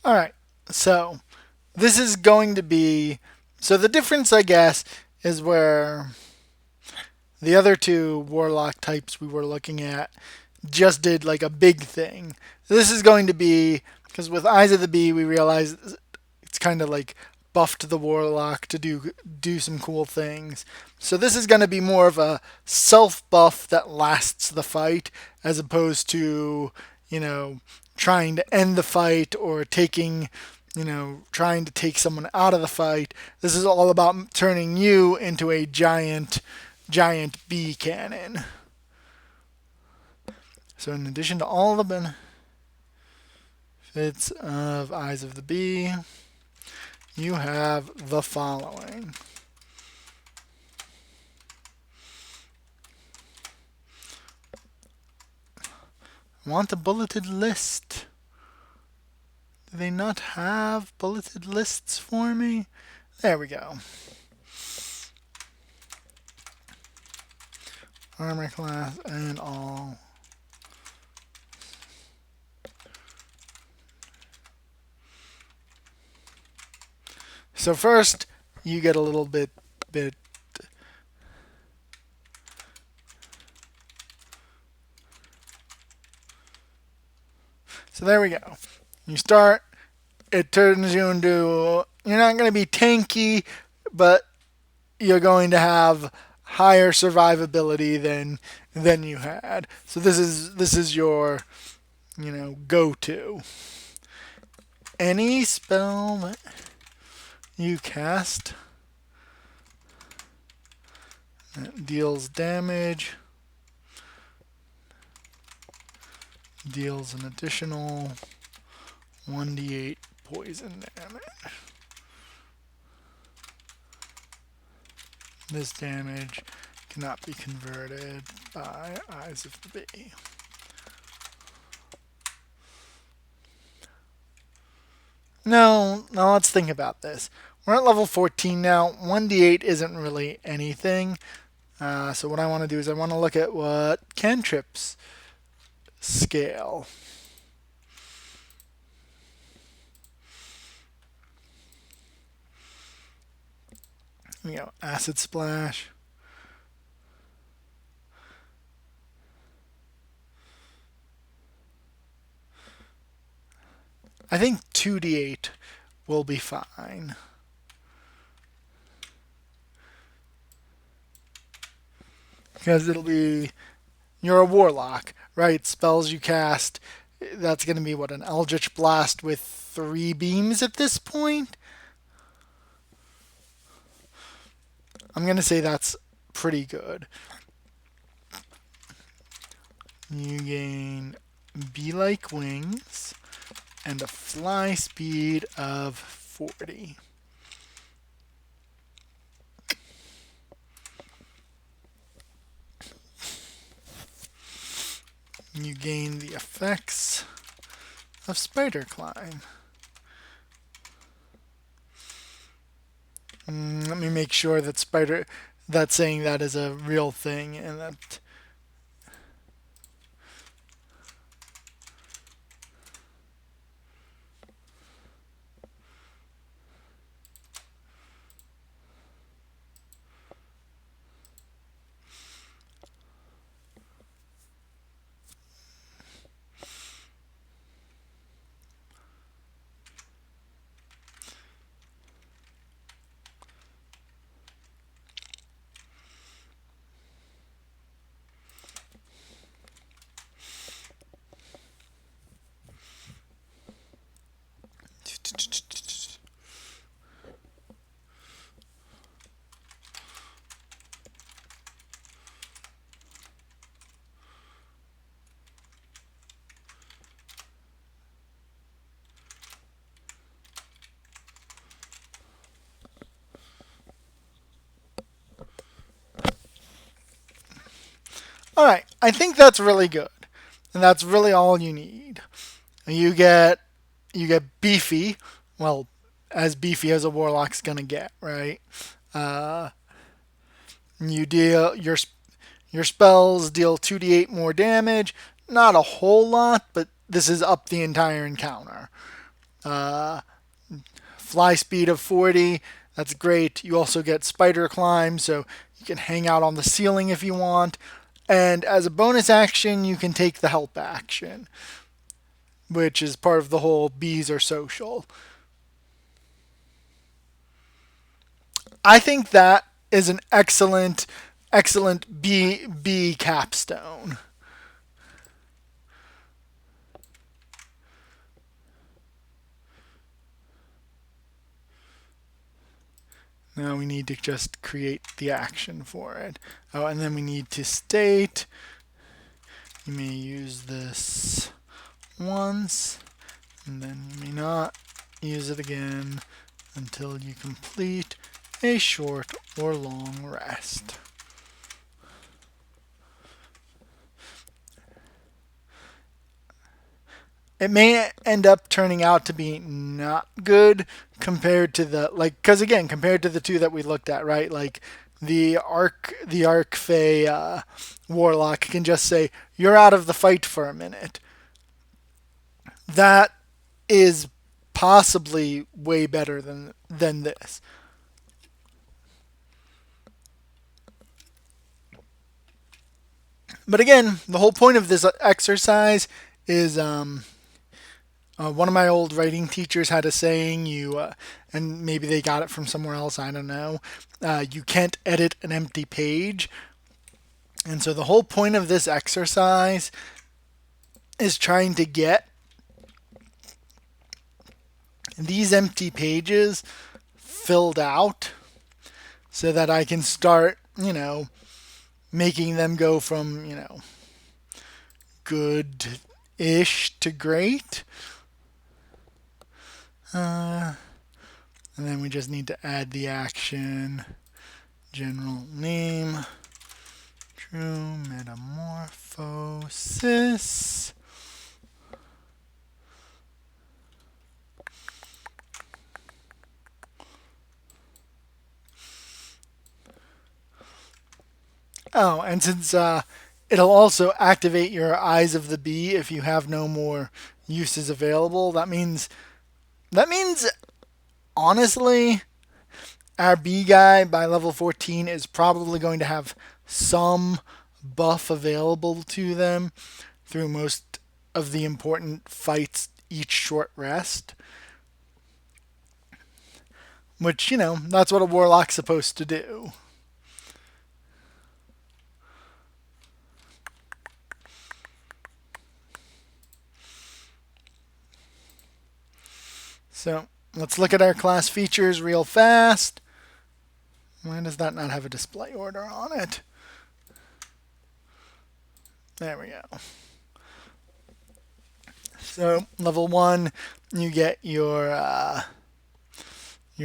All right. So this is going to be. So the difference, I guess, is where the other two Warlock types we were looking at just did like a big thing. This is going to be because with Eyes of the Bee, we realized it's kind of like buffed the Warlock to do some cool things. So this is going to be more of a self buff that lasts the fight, as opposed to trying to end the fight or trying to take someone out of the fight. This is all about turning you into a giant bee cannon. So in addition to all the benefits of Eyes of the Bee, you have the following. Want a bulleted list? Do they not have bulleted lists for me? There we go. Armor class and all. So first, you get a little bit. So there we go. You start. It turns you into. You're not going to be tanky, but you're going to have higher survivability than you had. So this is your go-to. Any spell that you cast that deals damage deals an additional 1d8 poison damage. This damage cannot be converted by Eyes of the Bee. No, let's think about this. We're at level 14 now. 1d8 isn't really anything. So what I want to do is I want to look at what cantrips scale. Acid Splash. I think 2d8 will be fine. Because it'll be... You're a Warlock, right? Spells you cast, that's going to be, what, an Eldritch Blast with 3 beams at this point? I'm going to say that's pretty good. You gain bee-like wings and a fly speed of 40. You gain the effects of Spider Climb. Let me make sure that that's saying that is a real thing and that. All right, I think that's really good, and that's really all you need. You get beefy, well, as beefy as a Warlock's gonna get, right? Uh, you deal your spells deal 2d8 more damage, not a whole lot, but this is up the entire encounter. fly speed of 40. That's great. You also get spider climb, so you can hang out on the ceiling if you want. And as a bonus action, you can take the help action, which is part of the whole bees are social. I think that is an excellent bee capstone. Now we need to just create the action for it. Oh, and then we need to state, you may use this once, and then you may not use it again until you complete a short or long rest. It may end up turning out to be not good compared to the, like, because again, compared to the two that we looked at, right? Like the arc Fey Warlock can just say, "You're out of the fight for a minute." That is possibly way better than this. But again, the whole point of this exercise is one of my old writing teachers had a saying, and maybe they got it from somewhere else, I don't know. You can't edit an empty page. And so the whole point of this exercise is trying to get these empty pages filled out so that I can start, making them go from, good-ish to great. And then we just need to add the action, general name, true metamorphosis. Oh, and since it'll also activate your Eyes of the Bee if you have no more uses available, that means honestly, our bee guy by level 14 is probably going to have some buff available to them through most of the important fights each short rest. Which, that's what a warlock's supposed to do. So let's look at our class features real fast. Why does that not have a display order on it? There we go. So level 1, you get your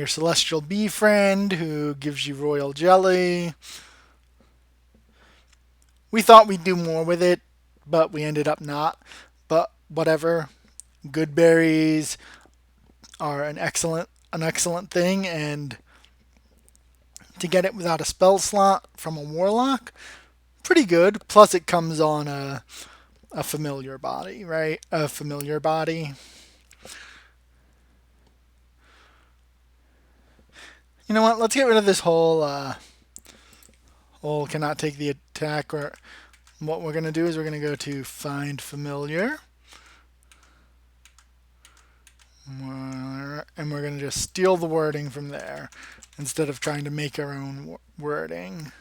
celestial bee friend who gives you royal jelly. We thought we'd do more with it, but we ended up not. But whatever. Good berries are an excellent thing, and to get it without a spell slot from a warlock, pretty good. Plus it comes on a familiar body, right? A familiar body. You know what? Let's get rid of this whole cannot take the attack. Or what we're going to do is we're going to go to find familiar. And we're going to just steal the wording from there instead of trying to make our own wording.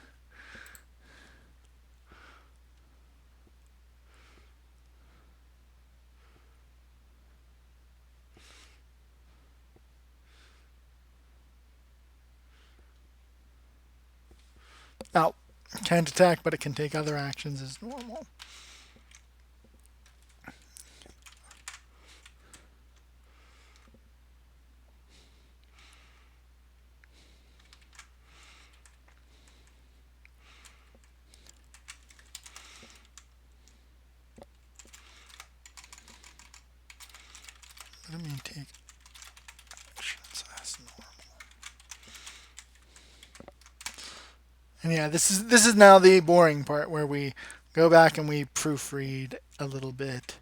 Now, can't attack, but it can take other actions as normal. Let me take actions as normal. And yeah, this is now the boring part where we go back and we proofread a little bit.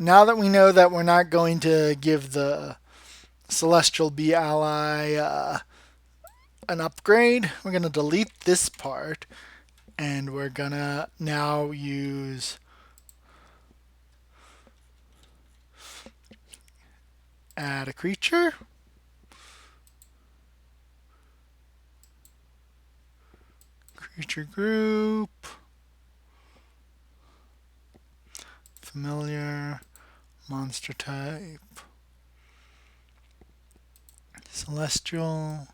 now that we know that we're not going to give the Celestial Bee ally an upgrade, we're going to delete this part, and we're going to now use add a creature. Creature group. Familiar. Monster type. Celestial.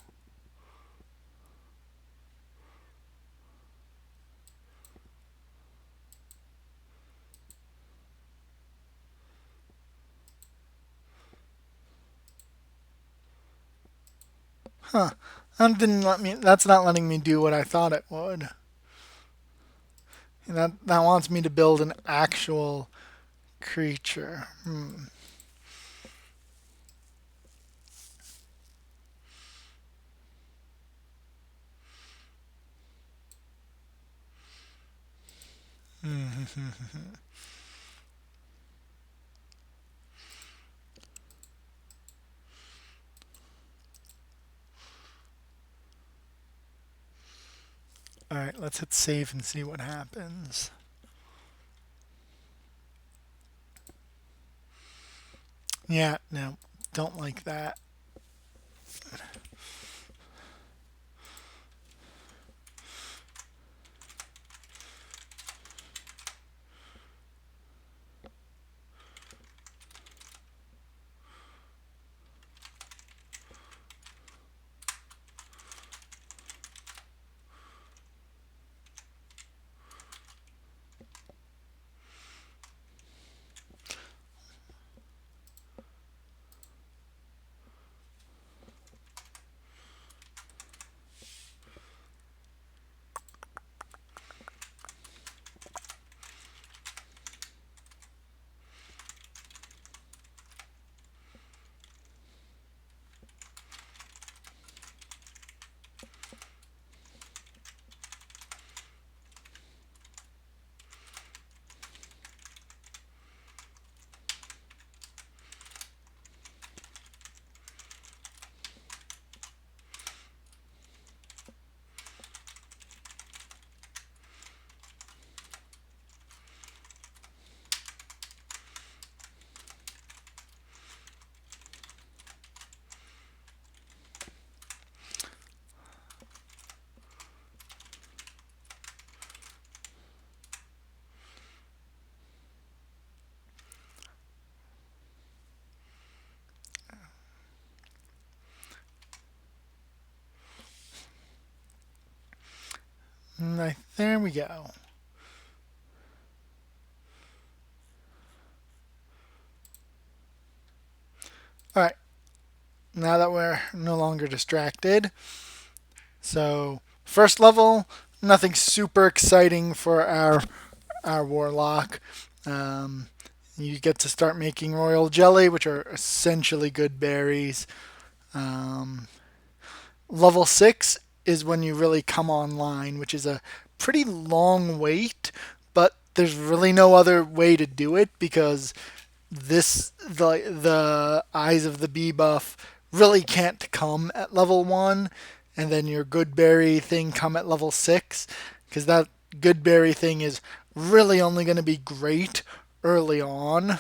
Huh. That didn't let me. That's not letting me do what I thought it would. That wants me to build an actual creature. Alright, let's hit save and see what happens. Yeah, no, don't like that. There we go. Alright, now that we're no longer distracted. So, first level, nothing super exciting for our Warlock. Um, you get to start making royal jelly, which are essentially good berries. Um, Level 6 is when you really come online, which is a pretty long wait, but there's really no other way to do it because the Eyes of the Bee buff really can't come at level 1, and then your good berry thing come at level 6, because that good berry thing is really only going to be great early on.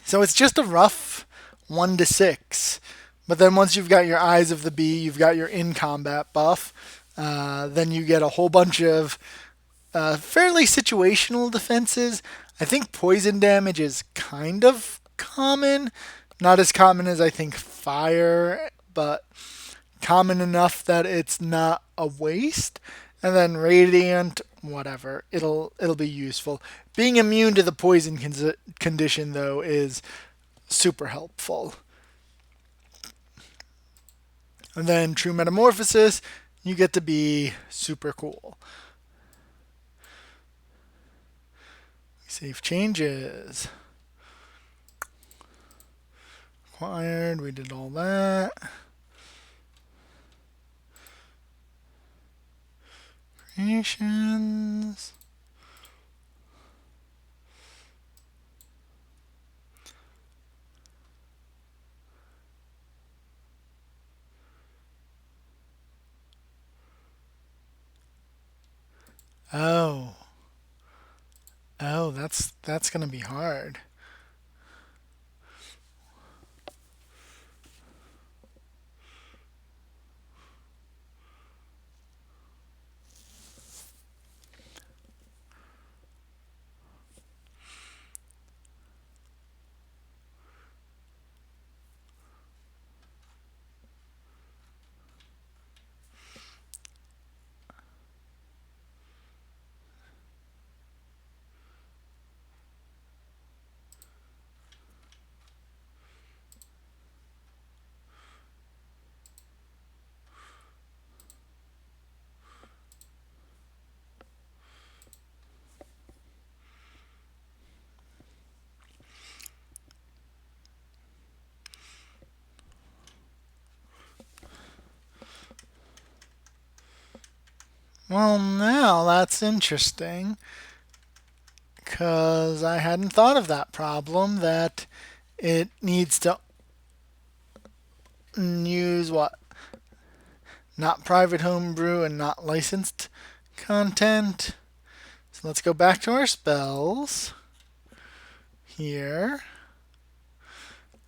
So it's just a rough 1 to 6. But then once you've got your Eyes of the Bee, you've got your in combat buff, then you get a whole bunch of fairly situational defenses. I think poison damage is kind of common. Not as common as I think fire, but common enough that it's not a waste. And then radiant, whatever, it'll be useful. Being immune to the poison condition though is super helpful. And then true metamorphosis, you get to be super cool. Save changes. Acquired, we did all that. Creations. Oh. Oh, that's gonna be hard. Well, now that's interesting, because I hadn't thought of that problem, that it needs to use what? Not private homebrew and not licensed content. So let's go back to our spells here.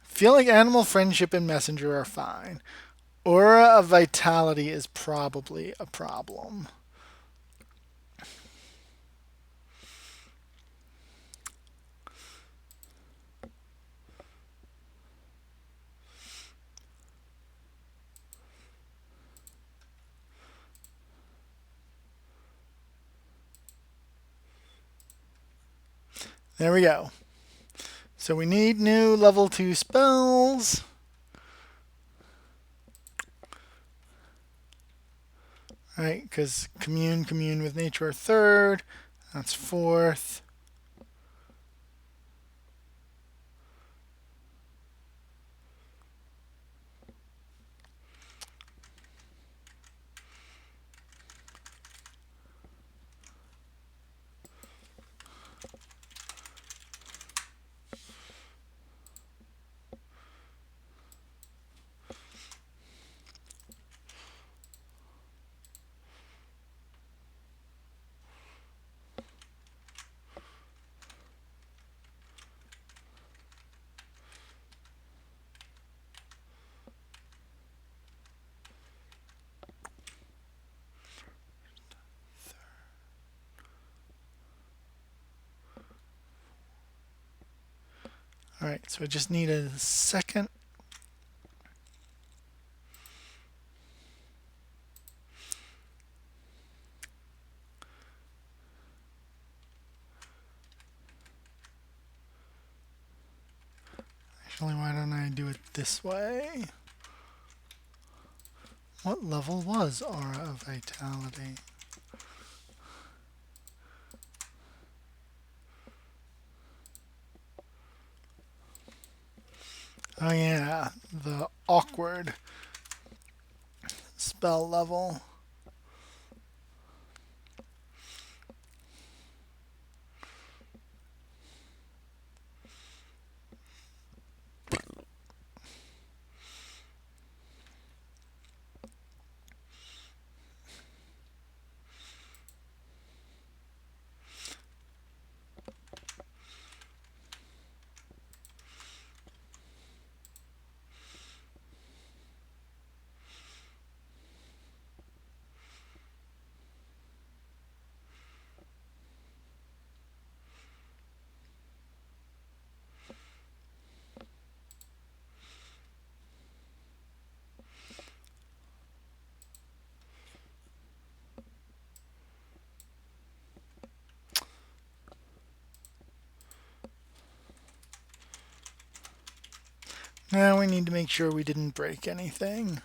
Feel like animal friendship and messenger are fine. Aura of vitality is probably a problem. There we go. So we need new level 2 spells. Right, because commune with nature are third. That's fourth. Alright, so I just need a second. Actually, why don't I do it this way? What level was Aura of Vitality? Oh yeah, the awkward spell level. Now we need to make sure we didn't break anything.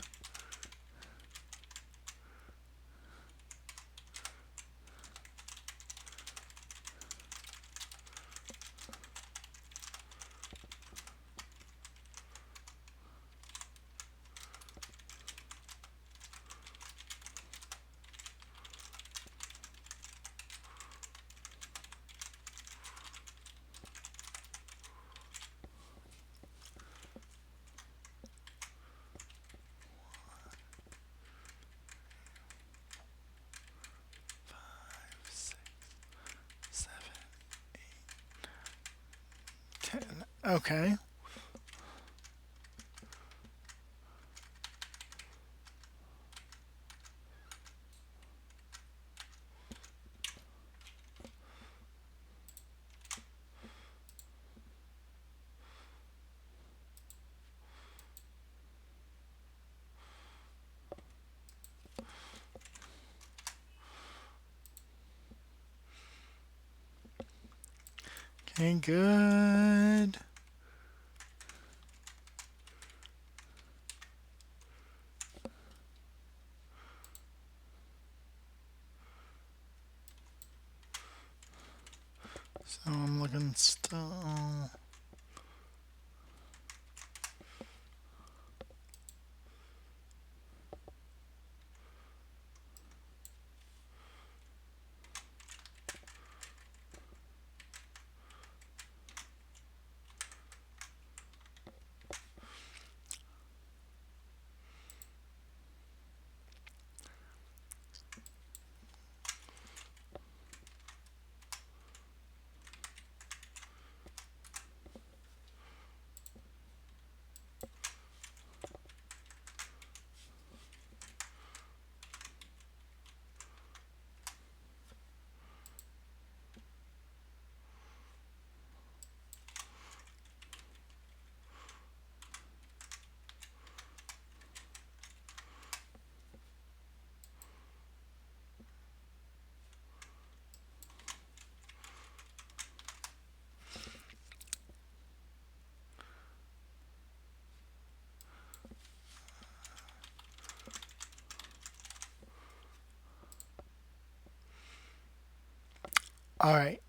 Okay. Okay, good. So I'm looking still. All right.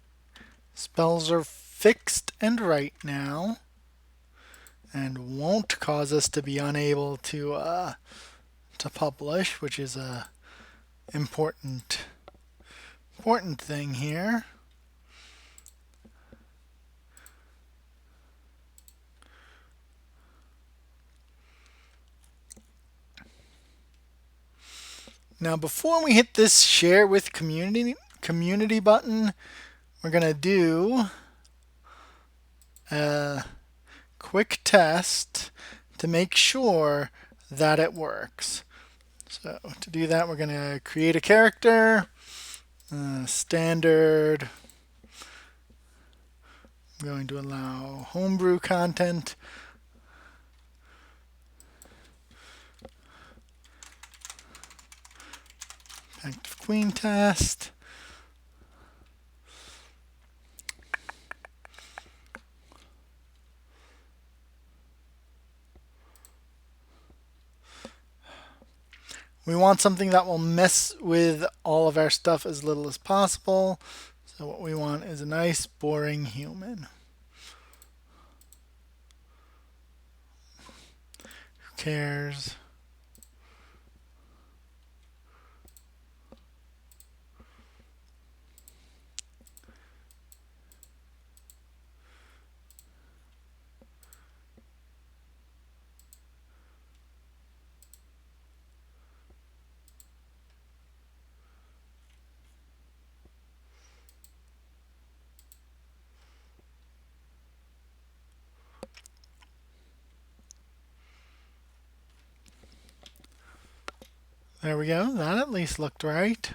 Spells are fixed and right now, and won't cause us to be unable to publish, which is a important thing here. Now, before we hit this share with community button, we're gonna do a quick test to make sure that it works. So to do that, we're gonna create a character, standard. I'm going to allow homebrew content. Pact of Queen test. We want something that will mess with all of our stuff as little as possible. So what we want is a nice, boring human. Who cares? There we go. That at least looked right.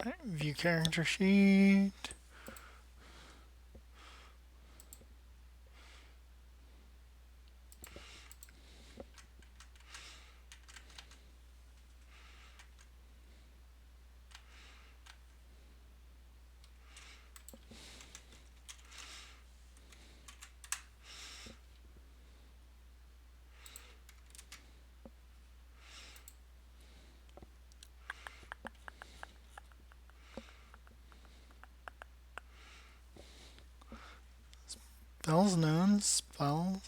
Right, view character sheet. Spells known, spells.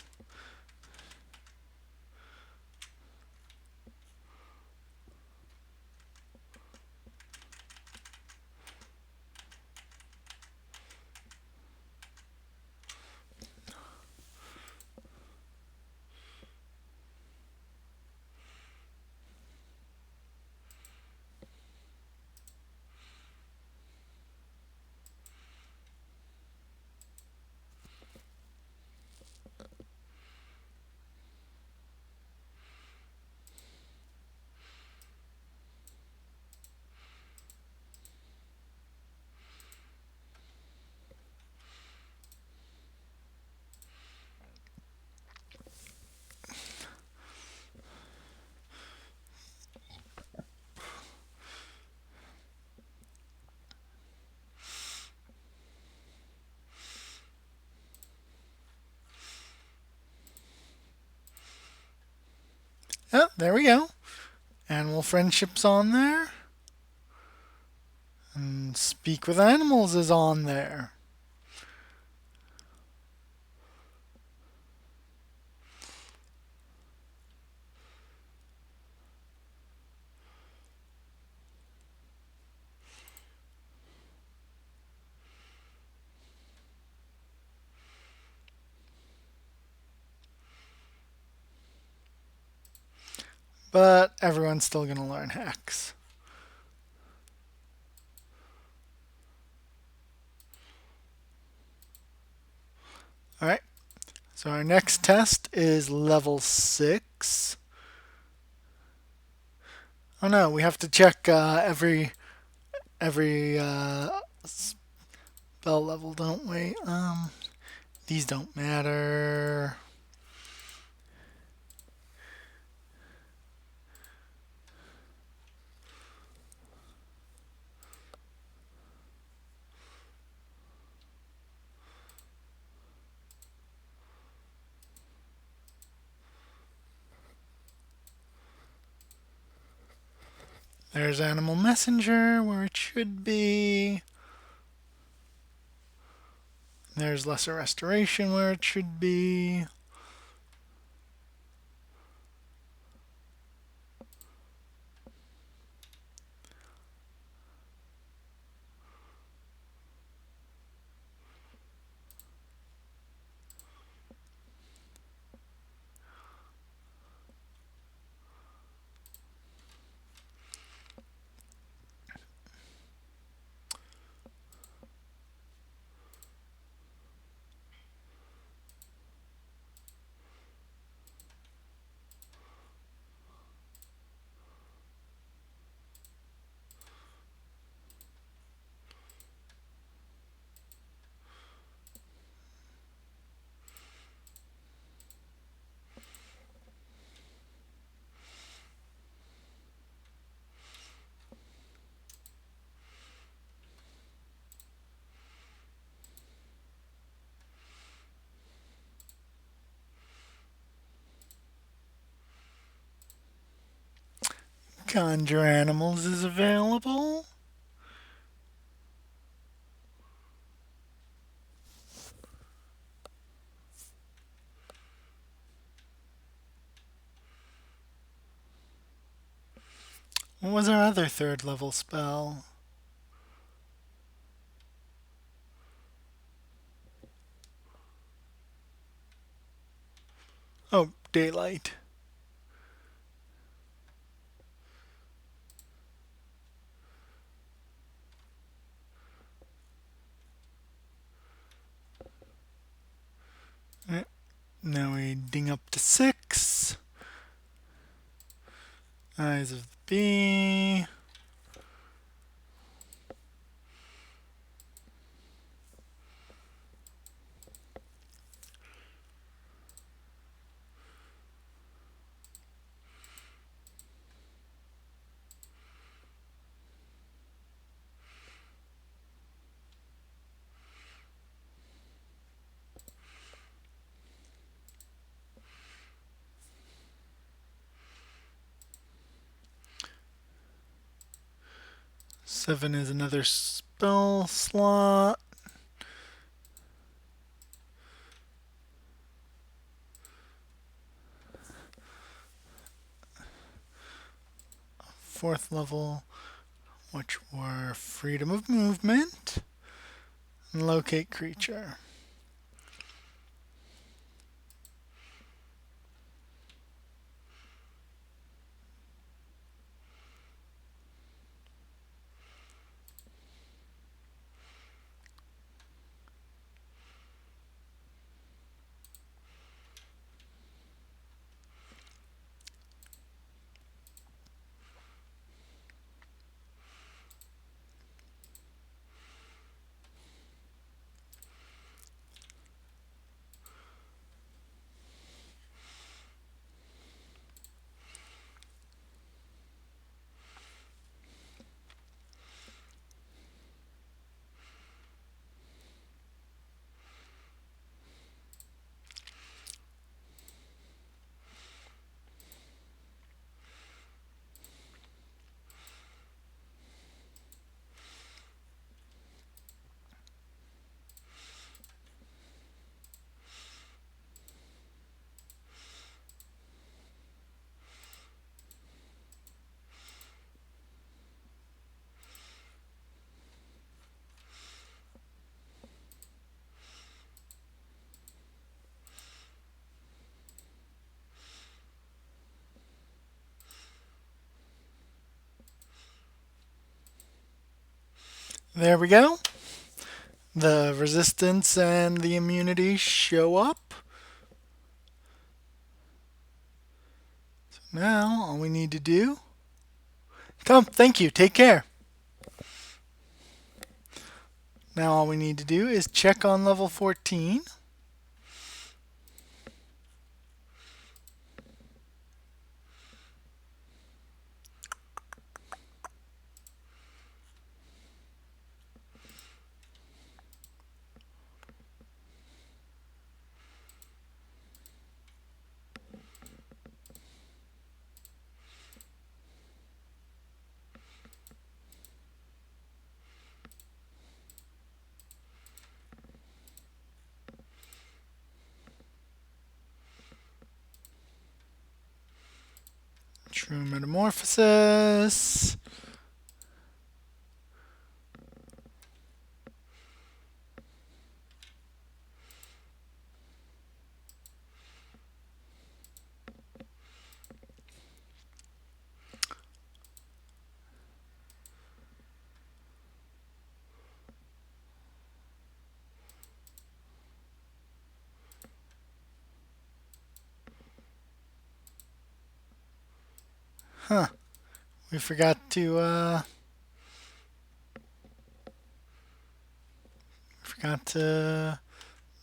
Oh, there we go. Animal friendships on there. And speak with animals is on there. But everyone's still going to learn Hex. Alright, so our next test is level 6. Oh no, we have to check every spell level, don't we? These don't matter. There's Animal Messenger, where it should be. There's Lesser Restoration, where it should be. Conjure Animals is available. What was our other third level spell? Oh, Daylight. Right. Now we ding up to 6. Eyes of the Bee. 7 is another spell slot. Fourth level, which were freedom of movement and locate creature. There we go. The resistance and the immunity show up. So now all we need to do... Come, thank you, take care. Now all we need to do is check on level 14. True metamorphosis. Huh. We forgot to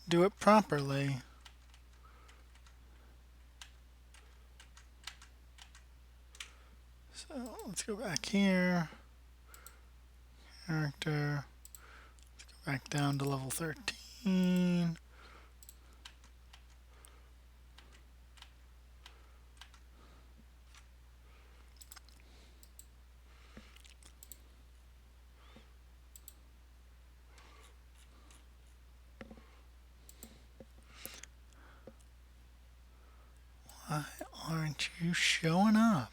do it properly. So let's go back here. Character. Let's go back down to level 13. Why aren't you showing up?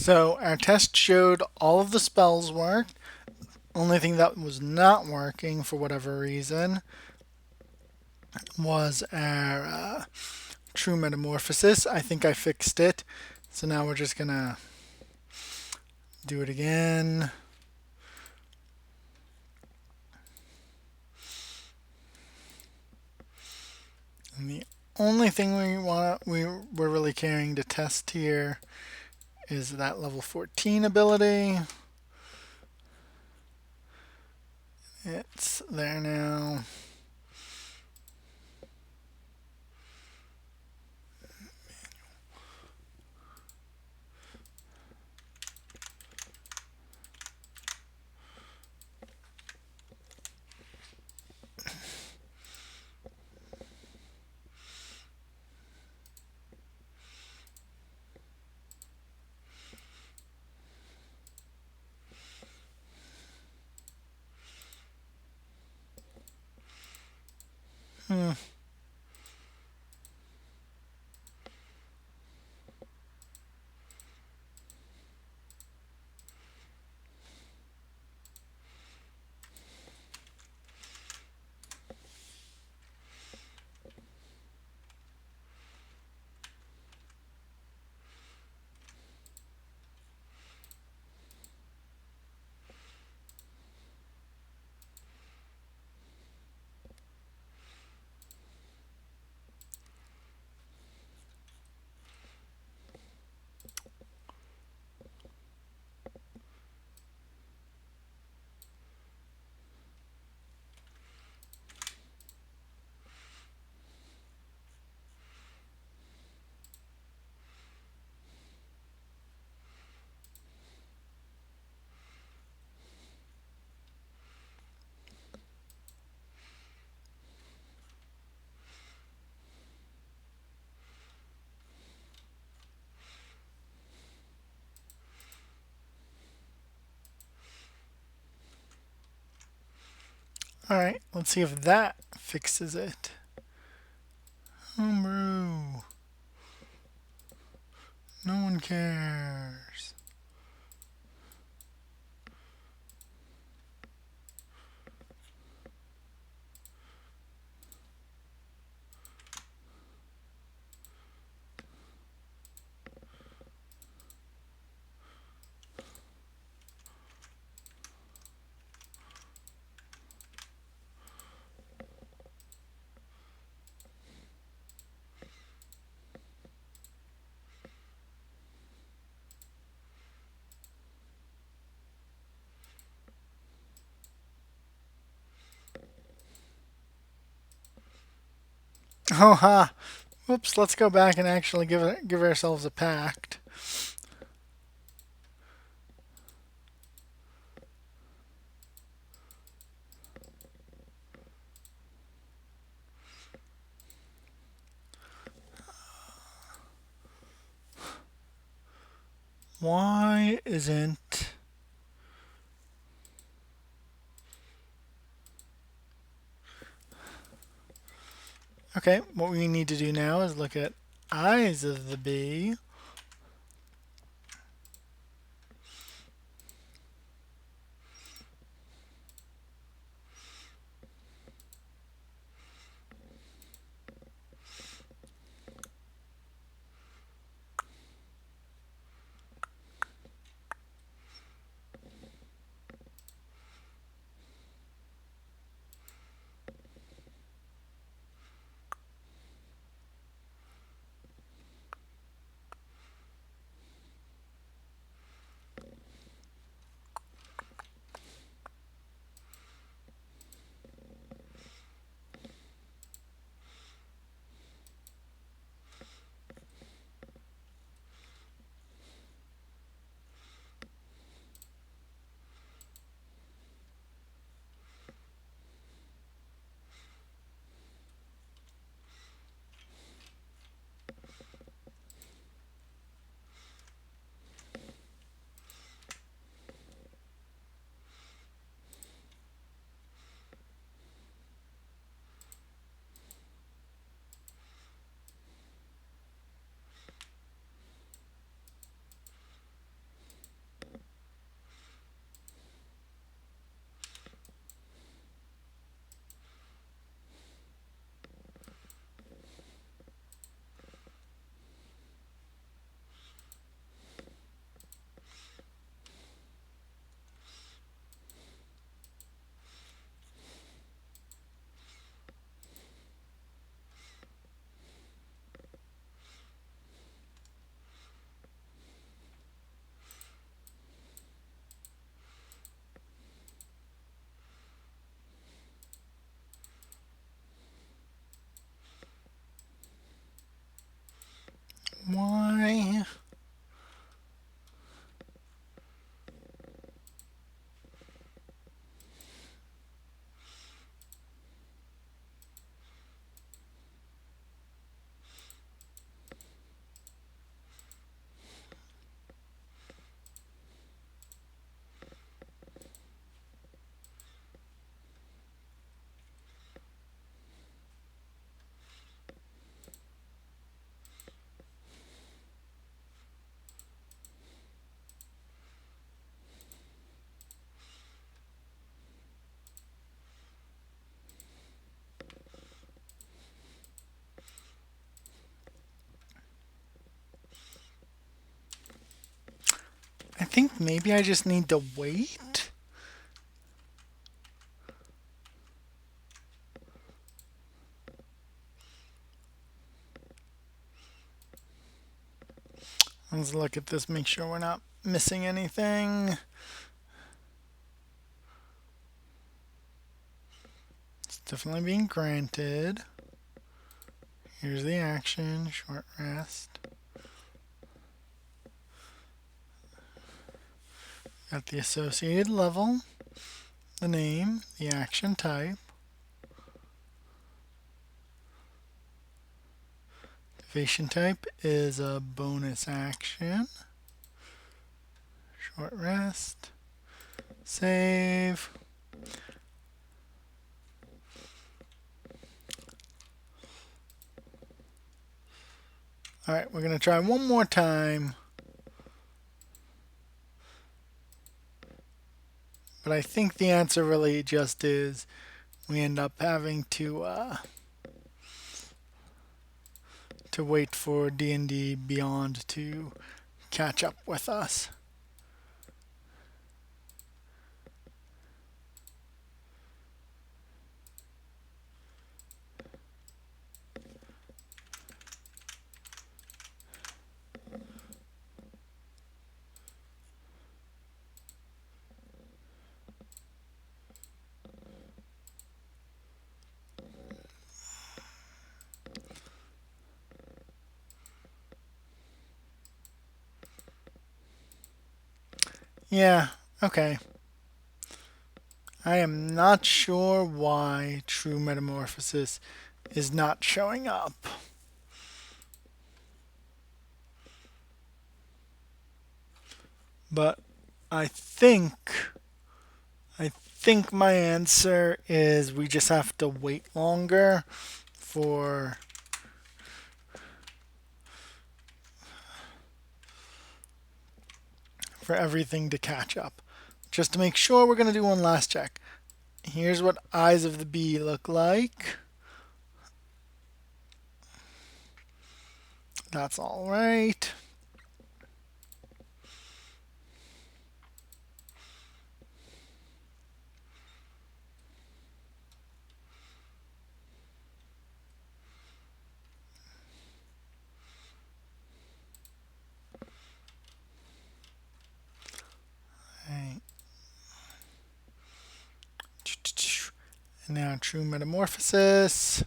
So our test showed all of the spells worked. Only thing that was not working for whatever reason was our true metamorphosis. I think I fixed it. So now we're just gonna do it again. And the only thing we're really caring to test here is that level 14 ability. It's there now. Hmm. Alright, let's see if that fixes it. Homebrew. No one cares. Oh ha! Whoops, let's go back and actually give ourselves a pact. Why isn't... Okay, what we need to do now is look at eyes of the bee. think maybe I just need to wait. Let's look at this, make sure we're not missing anything. It's definitely being granted. Here's the action, short rest. Got the associated level, the name, the action type. Activation type is a bonus action. Short rest. Save. Alright, we're going to try one more time. But I think the answer really just is we end up having to wait for D&D Beyond to catch up with us. Yeah, okay. I am not sure why True Metamorphosis is not showing up. But I think my answer is we just have to wait longer for everything to catch up. Just to make sure, we're going to do one last check. Here's what Eyes of the Bee look like. That's all right. And now True Metamorphosis.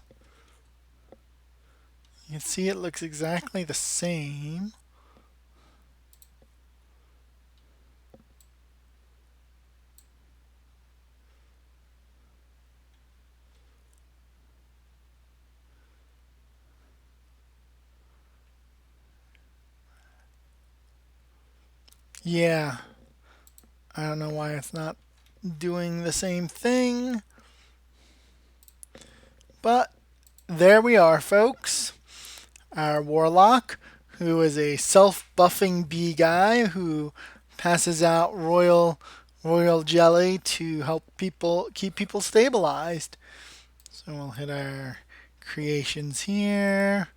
You can see it looks exactly the same. Yeah. I don't know why it's not doing the same thing. But there we are, folks. Our Warlock, who is a self-buffing bee guy who passes out royal jelly to help people keep people stabilized. So we'll hit our creations here.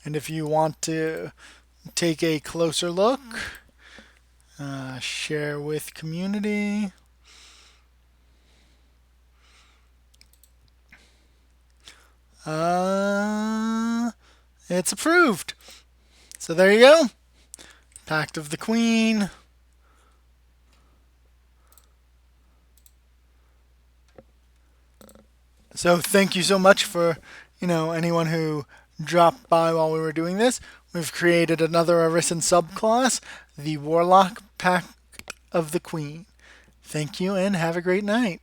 And if you want to take a closer look, share with community. It's approved. So there you go. Pact of the Queen. So thank you so much for, anyone who dropped by while we were doing this. We've created another Aryssa subclass, the Warlock Pact of the Queen. Thank you and have a great night.